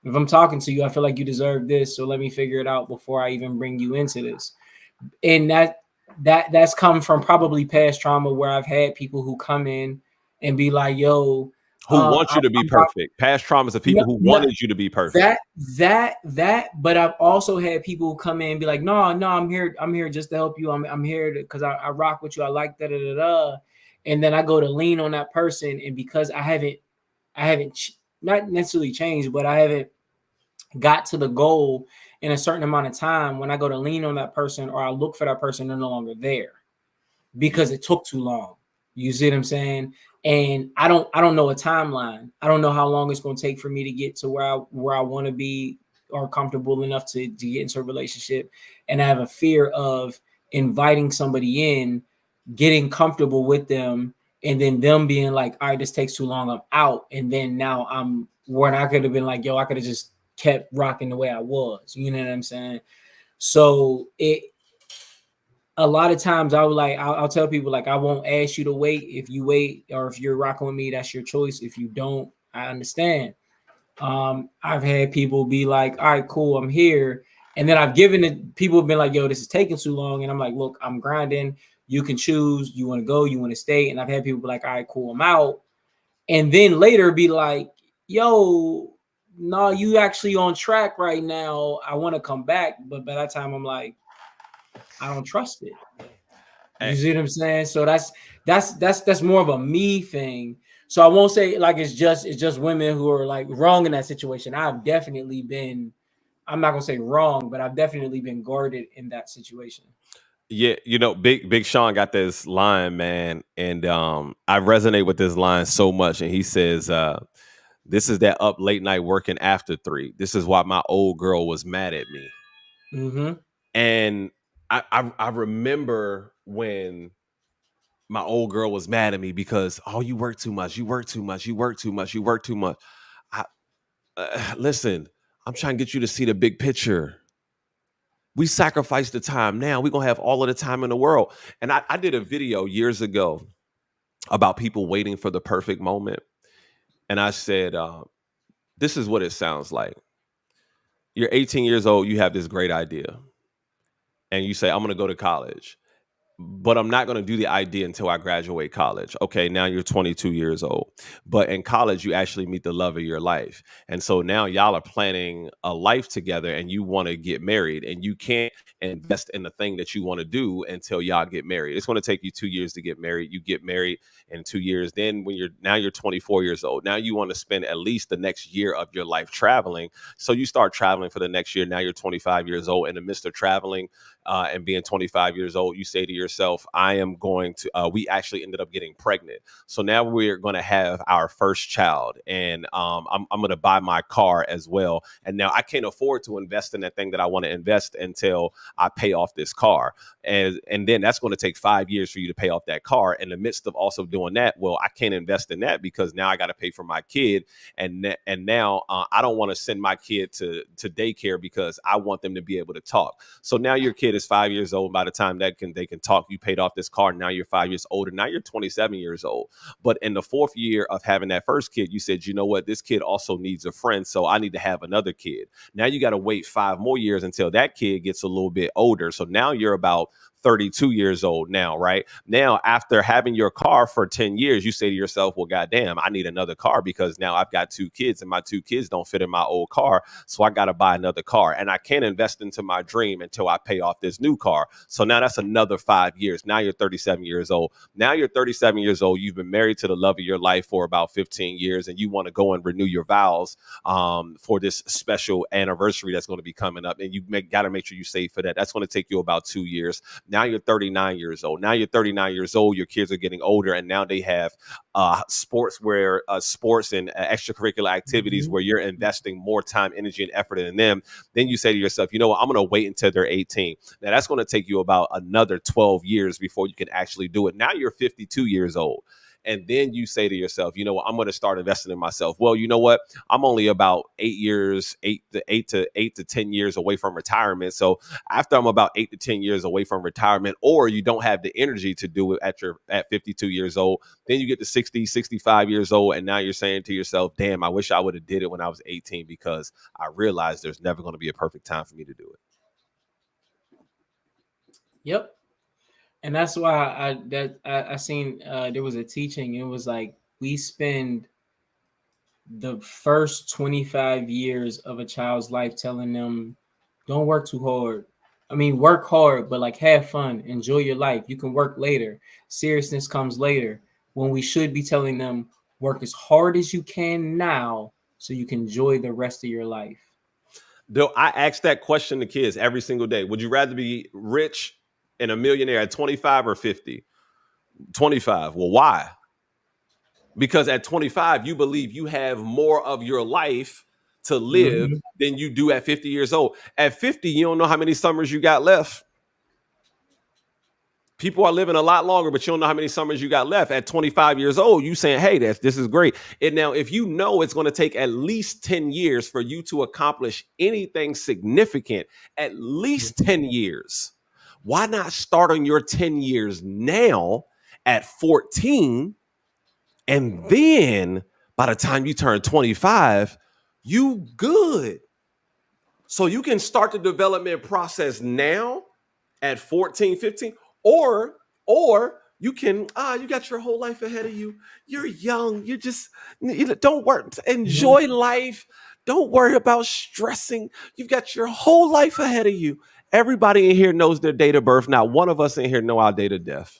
If I'm talking to you, I feel like you deserve this, so let me figure it out before I even bring you into this. And that's come from probably past trauma, where I've had people who come in and be like, yo, Who want you to be perfect. Past traumas of people who wanted you to be perfect. But I've also had people who come in and be like, no, I'm here just to help you. I'm here because I rock with you. I like da. And then I go to lean on that person, and because I haven't not necessarily changed, but I haven't got to the goal in a certain amount of time, when I go to lean on that person or I look for that person, they're no longer there because it took too long. You see what I'm saying? And I don't know a timeline. I don't know how long it's going to take for me to get to where I want to be, or comfortable enough to get into a relationship. And I have a fear of inviting somebody in, getting comfortable with them, and then them being like, all right, this takes too long, I'm out. And then now I'm where I could have been like, yo, I could have just kept rocking the way I was. You know what I'm saying? So a lot of times I'll tell people, like, I won't ask you to wait. If you wait, or if you're rocking with me, that's your choice. If you don't, I understand. I've had people be like, all right, cool, I'm here. And then I've given it, people have been like, yo, this is taking too long. And I'm like, look, I'm grinding. You can choose. You want to go, you want to stay. And I've had people be like, all right, cool, I'm out. and then later be like, yo, no, you actually on track right now. I want to come back, but by that time I'm like, I don't trust it. You see what I'm saying? So that's more of a me thing. So I won't say like it's just women who are like wrong in that situation. I've definitely been, I'm not gonna say wrong, but I've definitely been guarded in that situation. Yeah, Big Sean got this line, man, and I resonate with this line so much. And he says, "This is that up late night working after 3. This is why my old girl was mad at me." Mm-hmm. And I remember when my old girl was mad at me because, oh, you work too much, you work too much, you work too much, you work too much. Listen, I'm trying to get you to see the big picture. We sacrifice the time now. We're going to have all of the time in the world. And I did a video years ago about people waiting for the perfect moment. And I said, this is what it sounds like. You're 18 years old. You have this great idea. And you say, I'm going to go to college, but I'm not going to do the idea until I graduate college. Okay, now you're 22 years old. But in college, you actually meet the love of your life. And so now y'all are planning a life together and you want to get married, and you can't invest in the thing that you want to do until y'all get married. It's going to take you 2 years to get married. You get married in 2 years. Then when you're 24 years old, now you want to spend at least the next year of your life traveling. So you start traveling for the next year. Now you're 25 years old. In the midst of traveling and being 25 years old, you say to yourself, I am going to, we actually ended up getting pregnant. So now we're going to have our first child, and I'm going to buy my car as well. And now I can't afford to invest in that thing that I want to invest until I pay off this car. And then that's going to take 5 years for you to pay off that car. In the midst of also doing that, well, I can't invest in that because now I got to pay for my kid. And now I don't want to send my kid to daycare because I want them to be able to talk. So now your kid is 5 years old. By the time they can talk, you paid off this car. Now you're 5 years older. Now you're 27 years old. But in the 4th year of having that first kid, you said, you know what, this kid also needs a friend. So I need to have another kid. Now you got to wait 5 more years until that kid gets a little bit older. So now you're about 32 years old now, right? Now, after having your car for 10 years, you say to yourself, well, goddamn, I need another car because now I've got 2 kids and my 2 kids don't fit in my old car. So I got to buy another car, and I can't invest into my dream until I pay off this new car. So now that's another 5 years. Now you're 37 years old. Now you're 37 years old. You've been married to the love of your life for about 15 years, and you want to go and renew your vows for this special anniversary that's going to be coming up. And you got to make sure you save for that. That's going to take you about 2 years. Now you're 39 years old. Now you're 39 years old. Your kids are getting older, and now they have sports and extracurricular activities where you're investing more time, energy, and effort in them. Then you say to yourself, you know what, I'm going to wait until they're 18. Now that's going to take you about another 12 years before you can actually do it. Now you're 52 years old. And then you say to yourself, you know what, I'm going to start investing in myself. Well, you know what? I'm only about 8 to 10 years away from retirement. So after I'm about 8 to 10 years away from retirement, or you don't have the energy to do it at 52 years old, then you get to 60, 65 years old. And now you're saying to yourself, damn, I wish I would have did it when I was 18 because I realized there's never going to be a perfect time for me to do it. Yep. And that's why I seen there was a teaching. It was like we spend the first 25 years of a child's life telling them, don't work too hard. I mean, work hard, but like have fun, enjoy your life. You can work later. Seriousness comes later. When we should be telling them, work as hard as you can now so you can enjoy the rest of your life. Though I ask that question to kids every single day. Would you rather be rich and a millionaire at 25 or 50? 25. Well, why? Because at 25, you believe you have more of your life to live than you do at 50 years old. At 50, you don't know how many summers you got left. People are living a lot longer, but you don't know how many summers you got left. At 25 years old, you saying, hey, this is great. And now, if you know it's going to take at least 10 years for you to accomplish anything significant, at least 10 years, why not start on your 10 years now at 14? And then by the time you turn 25, you good. So you can start the development process now at 14, 15, or You got your whole life ahead of you. You're young. Don't work. Enjoy life. Don't worry about stressing. You've got your whole life ahead of you. Everybody in here knows their date of birth. Not one of us in here know our date of death.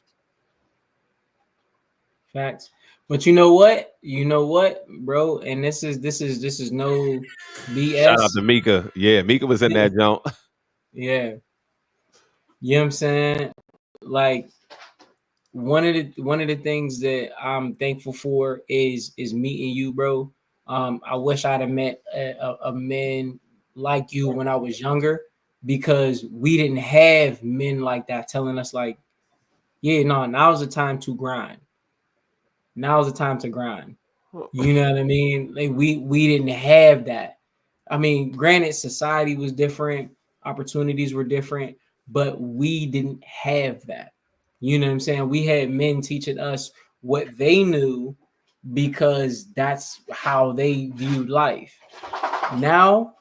Facts. But you know what? Bro? And this is no BS. Shout out to Mika. Yeah, Mika was in that jump. Yeah. You know what I'm saying? Like one of the things that I'm thankful for is meeting you, bro. I wish I'd have met a man like you when I was younger, because we didn't have men like that telling us like, yeah, no, now's the time to grind. Now's the time to grind. You know what I mean? Like we didn't have that. I mean, granted, society was different, opportunities were different, but we didn't have that. You know what I'm saying? We had men teaching us what they knew because that's how they viewed life. Now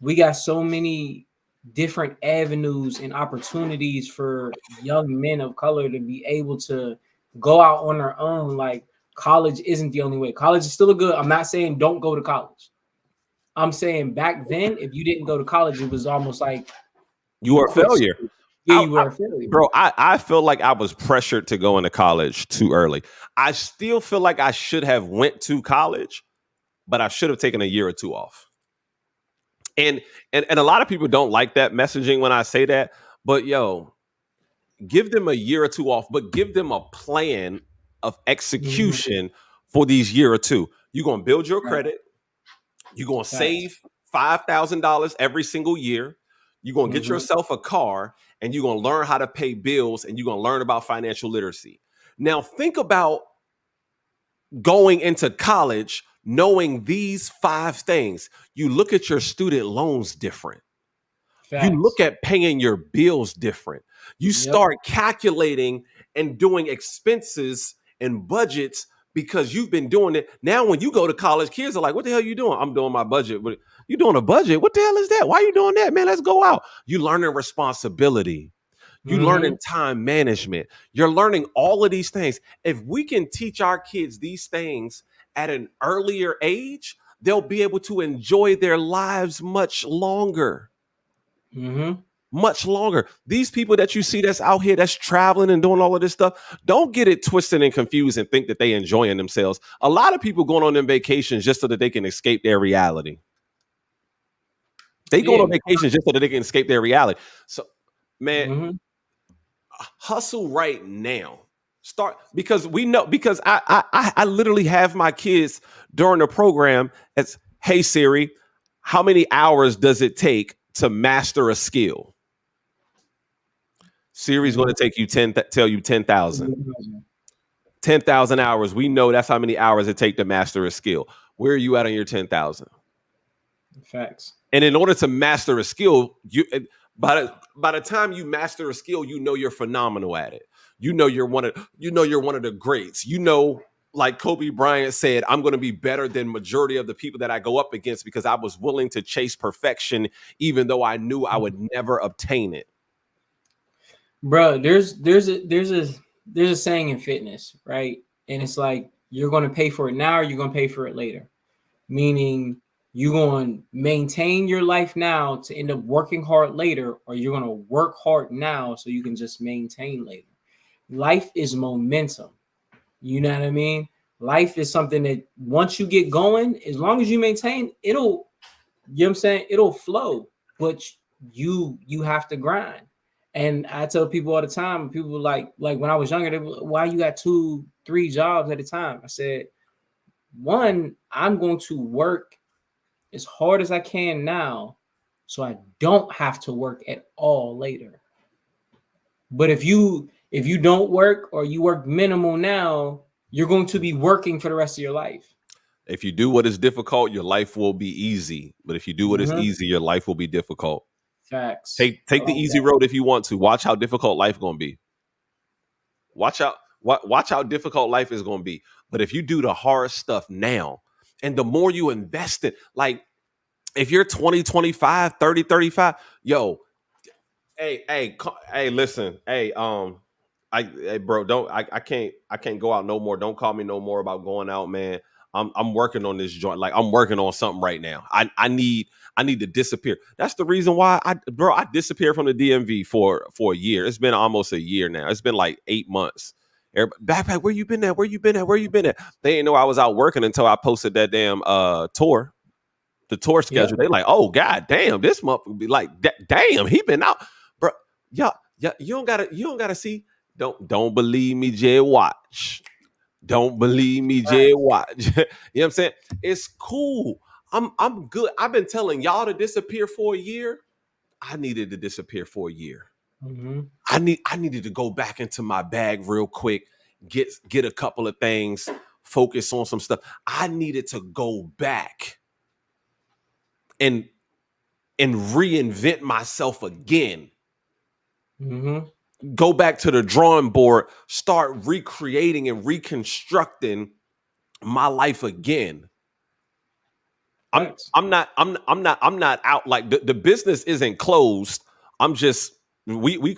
we got so many different avenues and opportunities for young men of color to be able to go out on their own. Like, college isn't the only way. College is still I'm not saying don't go to college. I'm saying back then, if you didn't go to college, it was almost like you were a failure. Yeah, you were a failure. Bro, I feel like I was pressured to go into college too early. I still feel like I should have went to college, but I should have taken a year or two off. And a lot of people don't like that messaging when I say that, but yo, give them a year or two off, but give them a plan of execution for these year or two. You're going to build your credit. You're going to save $5,000 every single year. You're going to get yourself a car, and you're going to learn how to pay bills, and you're going to learn about financial literacy. Now, think about going into college knowing these 5 things. You look at your student loans different. Facts. You look at paying your bills different. You start calculating and doing expenses and budgets because you've been doing it. Now, when you go to college, kids are like, what the hell are you doing? I'm doing my budget. You doing a budget? What the hell is that? Why are you doing that, man? Let's go out. You learning responsibility. You learning time management. You're learning all of these things. If we can teach our kids these things at an earlier age, they'll be able to enjoy their lives much longer. Much longer. These people that you see that's out here, that's traveling and doing all of this stuff, don't get it twisted and confused and think that they enjoying themselves. A lot of people going on them vacations just so that they can escape their reality. They go on vacations just so that they can escape their reality. So, man, hustle right now. Start, because we know, because I literally have my kids during the program as, hey Siri, how many hours does it take to master a skill? Siri's going to take you tell you 10,000. 10,000 hours. We know that's how many hours it takes to master a skill. Where are you at on your 10,000? Facts. And in order to master a skill, by the time you master a skill, you know you're phenomenal at it. You know you're one of the greats. You know, like Kobe Bryant said, I'm going to be better than majority of the people that I go up against because I was willing to chase perfection, even though I knew I would never obtain it. Bro, there's a saying in fitness, right? And it's like, you're going to pay for it now or you're going to pay for it later. Meaning you're going to maintain your life now to end up working hard later, or you're going to work hard now so you can just maintain later. Life is momentum. You know what I mean? Life is something that once you get going, as long as you maintain, it'll, you know what I'm saying? It'll flow, but you have to grind. And I tell people all the time, people like when I was younger, they were like, why you got 2-3 jobs at a time? I said, one, I'm going to work as hard as I can now so I don't have to work at all later. But if you don't work or you work minimal now, you're going to be working for the rest of your life. If you do what is difficult, your life will be easy. But if you do what is easy, your life will be difficult. Facts. Take the easy road if you want to. Watch how difficult life going to be. Watch how difficult life is going to be. But if you do the hard stuff now, and the more you invest in, like if you're 20, 25, 30, 35, yo, hey, listen, hey, I Hey, bro, I can't go out no more. Don't call me no more about going out, man. I'm working on this joint. Like I'm working on something right now. I need to disappear. That's the reason why I disappeared from the DMV for a year. It's been almost a year now. It's been like 8 months. Backpack, where you been at? Where you been at? Where you been at? They didn't know I was out working until I posted that damn tour. The tour schedule. They like, oh god damn, this month would be like, damn, he been out, bro. Yeah, you don't gotta see. Don't believe me, Jay. Watch. Don't believe me, Jay. Watch. You know what I'm saying? It's cool. I'm good. I've been telling y'all to disappear for a year. I needed to disappear for a year. Mm-hmm. I needed to go back into my bag real quick, get a couple of things, focus on some stuff. I needed to go back and reinvent myself again. Mm-hmm. Go back to the drawing board, start recreating and reconstructing my life again. I'm not out. Like the business isn't closed. I'm just we're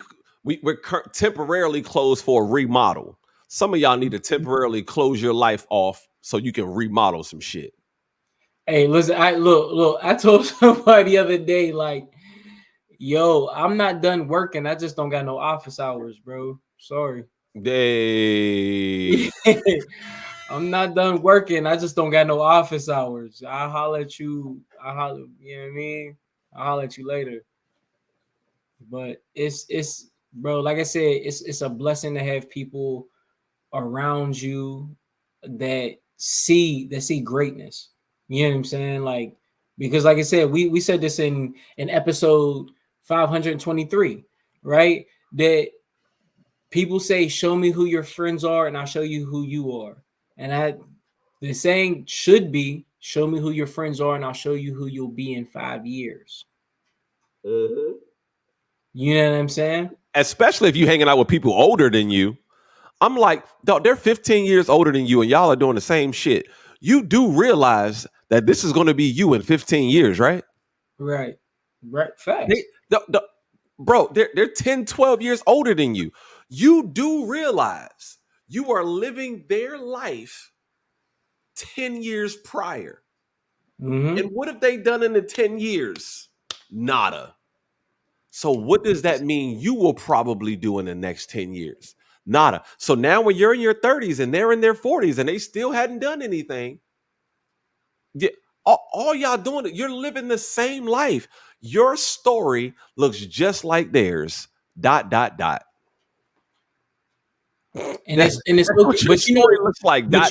temporarily closed for a remodel. Some of y'all need to temporarily close your life off so you can remodel some shit. Hey, listen, I told somebody the other day, like, yo, I'm not done working. I just don't got no office hours, bro. Sorry. Hey. I'm not done working. I just don't got no office hours. I'll holler at you. You know what I mean? I'll holler at you later. But it's bro, like I said, it's a blessing to have people around you that see greatness. You know what I'm saying? Like, because like I said, we said this in episode 523, right? That people say, show me who your friends are and I'll show you who you are. And the saying should be, show me who your friends are and I'll show you who you'll be in 5 years. Mm-hmm. You know what I'm saying? Especially if you're hanging out with people older than you. I'm like, dog, they're 15 years older than you and y'all are doing the same shit. You do realize that this is going to be you in 15 years, right? Right. Facts. Bro, they're 10, 12 years older than you. You do realize you are living their life 10 years prior. Mm-hmm. And what have they done in the 10 years? Nada. So what does that mean you will probably do in the next 10 years? Nada. So now when you're in your 30s and they're in their 40s and they still hadn't done anything, all y'all doing, you're living the same life. Your story looks just like theirs. ... And it's okay. But you know, looks like ... But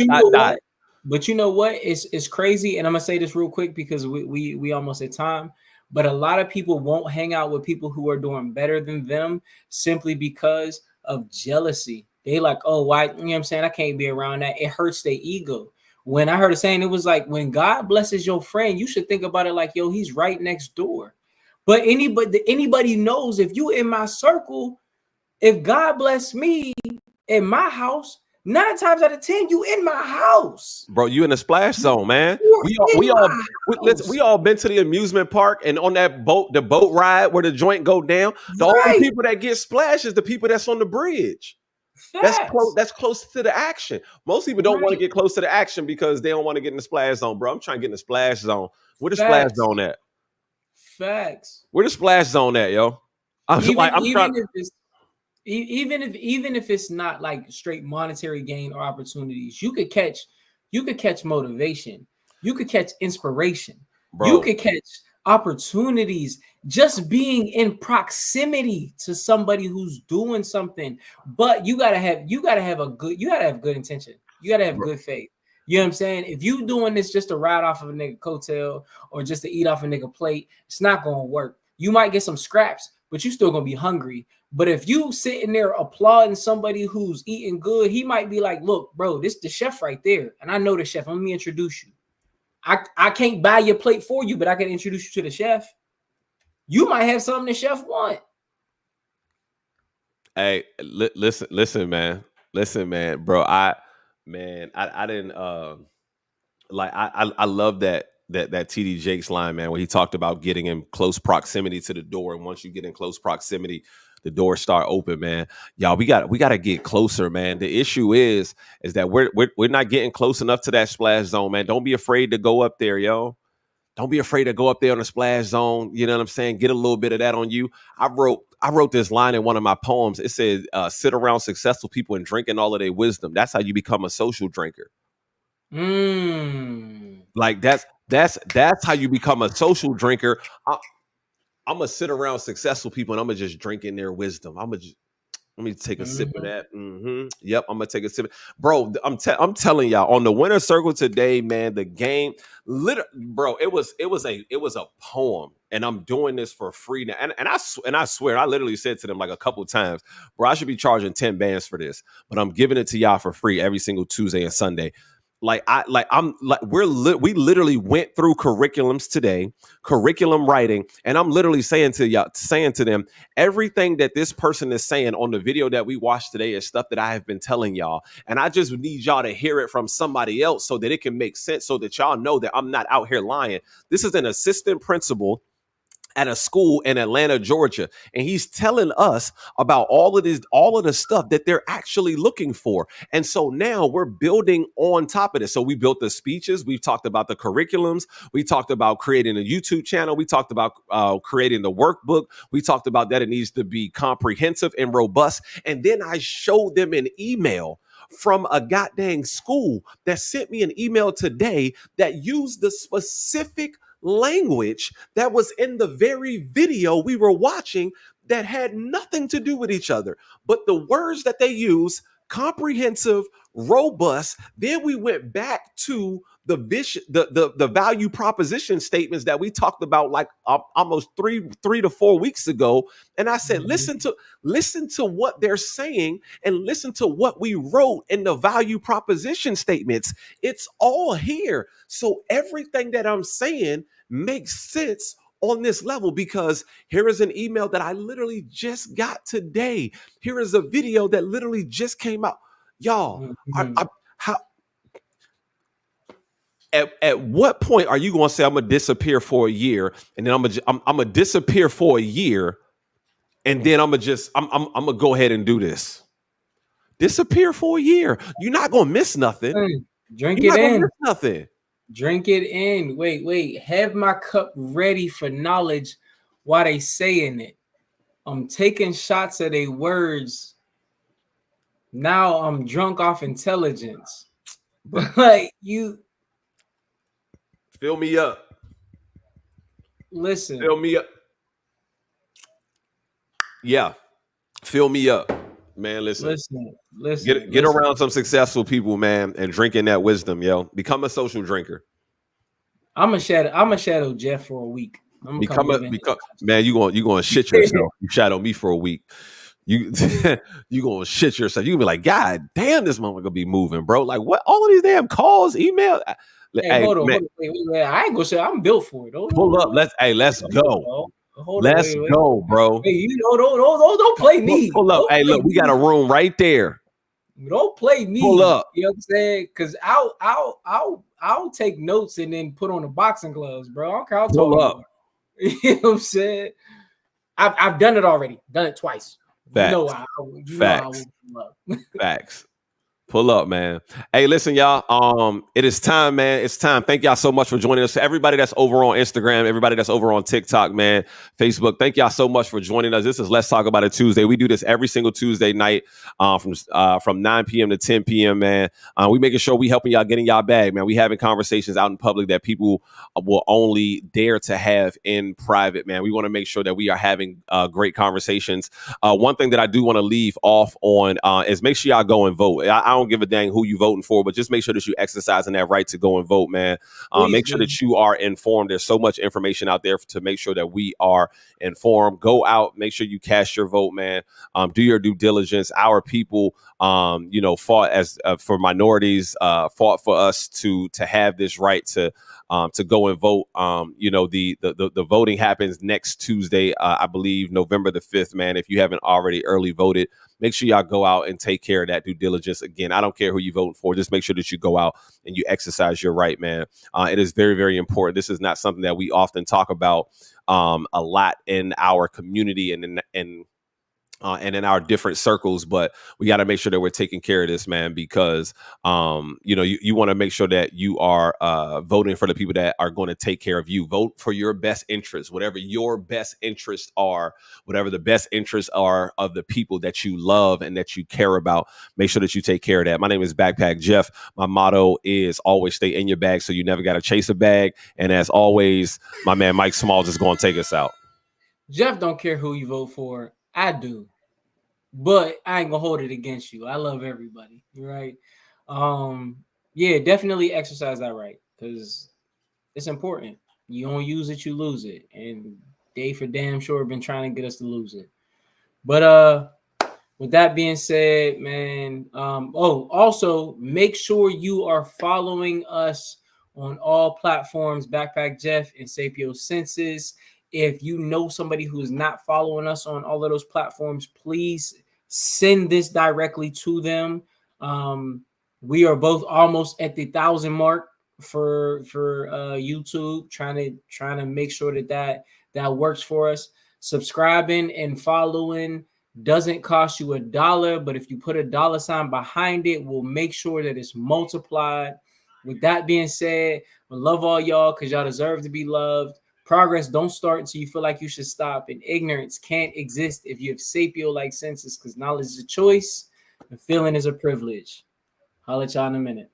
you know what? It's crazy, and I'm gonna say this real quick because we almost at time. But a lot of people won't hang out with people who are doing better than them simply because of jealousy. They like, oh, why? You know what I'm saying? I can't be around that. It hurts their ego. When I heard a saying, it was like, when God blesses your friend, you should think about it like, yo, he's right next door. But anybody knows, if you in my circle, if God bless me in my house, 9 times out of 10, you in my house, bro. You in the splash zone, man. We all been to the amusement park and on that boat, the boat ride where the joint go down. The only people that get splashed is the people that's on the bridge. Facts. That's close to the action. Most people don't want to get close to the action because they don't want to get in the splash zone, bro. I'm trying to get in the splash zone. Where the splash zone at? Facts. Where the splash zone at, yo? Even if it's not like straight monetary gain or opportunities, you could catch motivation, you could catch inspiration, bro. You could catch opportunities just being in proximity to somebody who's doing something. But you gotta have good intention. You gotta have good faith. You know what I'm saying? If you doing this just to ride off of a nigga coattail or just to eat off a nigga plate, it's not gonna work. You might get some scraps, but you still gonna be hungry. But if you sitting there applauding somebody who's eating good, he might be like, look, bro, this the chef right there. And I know the chef. Let me introduce you. I can't buy your plate for you, but I can introduce you to the chef. You might have something the chef want. Hey, listen, man. Listen, man, bro. I didn't I love that TD Jakes line, man, where he talked about getting in close proximity to the door. And once you get in close proximity, the doors start open, man. Y'all, we got to get closer, man. The issue is that we're not getting close enough to that splash zone, man. Don't be afraid to go up there, yo. Don't be afraid to go up there on the splash zone. You know what I'm saying? Get a little bit of that on you. I wrote this line in one of my poems. It said, sit around successful people and drinking all of their wisdom. That's how you become a social drinker. Like that's how you become a social drinker. I'm gonna sit around successful people and I'm gonna just drink in their wisdom. Let me take a sip of that. Yep, I'm gonna take a sip. Bro, I'm telling y'all, on the winner circle today, man, the game, bro, it was a poem, and I'm doing this for free now. And I swear, I literally said to them like a couple of times, bro, I should be charging 10 bands for this, but I'm giving it to y'all for free every single Tuesday and Sunday. We literally went through curriculums today, curriculum writing, and I'm literally saying to them, everything that this person is saying on the video that we watched today is stuff that I have been telling y'all. And I just need y'all to hear it from somebody else so that it can make sense, so that y'all know that I'm not out here lying. This is an assistant principal at a school in Atlanta, Georgia. And he's telling us about all of the stuff that they're actually looking for. And so now we're building on top of this. So we built the speeches. We've talked about the curriculums. We talked about creating a YouTube channel. We talked about creating the workbook. We talked about that it needs to be comprehensive and robust. And then I showed them an email from a goddamn school that sent me an email today that used the specific language that was in the very video we were watching that had nothing to do with each other, but the words that they use, comprehensive, robust. Then we went back to the vision, the value proposition statements that we talked about like almost three to 4 weeks ago. And I said, listen to what they're saying and listen to what we wrote in the value proposition statements. It's all here. So everything that I'm saying makes sense on this level, because here is an email that I literally just got today. Here is a video that literally just came out. Y'all, at what point are you going to say I'm going to disappear for a year, and then I'm going to disappear for a year, and then I'm going to go ahead and do this? Disappear for a year. You're not going to miss nothing. Drink it in. Miss nothing. Drink it in. Wait. Have my cup ready for knowledge while they saying it. I'm taking shots of their words. Now I'm drunk off intelligence. Like, you fill me up. Listen. Fill me up. Yeah. Fill me up. Man, listen. Get around some successful people, man, and drink in that wisdom, yo. Become a social drinker. I'm a shadow Jeff for a week. Man, you gonna shit yourself. You shadow me for a week. You gonna shit yourself. You gonna be like, God damn, this motherfucker gonna be moving, bro. Like, what? All of these damn calls, email. Hey, hold on. Wait. I ain't gonna say I'm built for it. Pull up. Let's go. Let's go, bro. Hey, don't play me. Pull up. Hey, look, we got a room right there. Don't play me. Pull up. You know what I'm saying? Because I'll take notes and then put on the boxing gloves, bro. I don't care. Pull up. You know what I'm saying? I've done it already. Done it twice. Facts. Facts. Pull up, man. Hey, listen, y'all. It is time, man. It's time. Thank y'all so much for joining us. Everybody that's over on Instagram, everybody that's over on TikTok, man, Facebook. Thank y'all so much for joining us. This is Let's Talk About It Tuesday. We do this every single Tuesday night from 9 p.m. to 10 p.m., man. We making sure we helping y'all getting y'all bag, man. We having conversations out in public that people will only dare to have in private, man. We want to make sure that we are having great conversations. One thing that I do want to leave off on is make sure y'all go and vote. I don't give a dang who you voting for, but just make sure that you exercising that right to go and vote, man. Make sure that you are informed. There's so much information out there to make sure that we are informed. Go out, make sure you cast your vote, man. Do your due diligence. Our people, fought as for minorities, fought for us to have this right to go and vote. The voting happens next Tuesday, I believe November the 5th, man. If you haven't already early voted, make sure y'all go out and take care of that due diligence. Again, I don't care who you're voting for. Just make sure that you go out and you exercise your right, man. It is very, very important. This is not something that we often talk about a lot in our community and and in our different circles, but we got to make sure that we're taking care of this, man, because you want to make sure that you are voting for the people that are going to take care of you. Vote for your best interests, whatever your best interests are, whatever the best interests are of the people that you love and that you care about. Make sure that you take care of that. My name is Backpack Jeff. My motto is always stay in your bag, so you never got to chase a bag. And as always, my man Mike Smalls is going to take us out. Jeff don't care who you vote for. I do. But I ain't gonna hold it against you. I love everybody. Right. Yeah, definitely exercise that right, because it's important. You don't use it, you lose it. And they for damn sure been trying to get us to lose it. But with that being said, man, also make sure you are following us on all platforms, Backpack Jeff and Sapio Senses. If you know somebody who is not following us on all of those platforms, please send this directly to them. We are both almost at the 1,000 mark for YouTube, trying to make sure that works for us. Subscribing and following doesn't cost you $1, but if you put $sign behind it, we'll make sure that it's multiplied. With that being said, I love all y'all because y'all deserve to be loved. Progress don't start until you feel like you should stop, and ignorance can't exist if you have sapio-like senses, because knowledge is a choice and feeling is a privilege. Holla at y'all in a minute.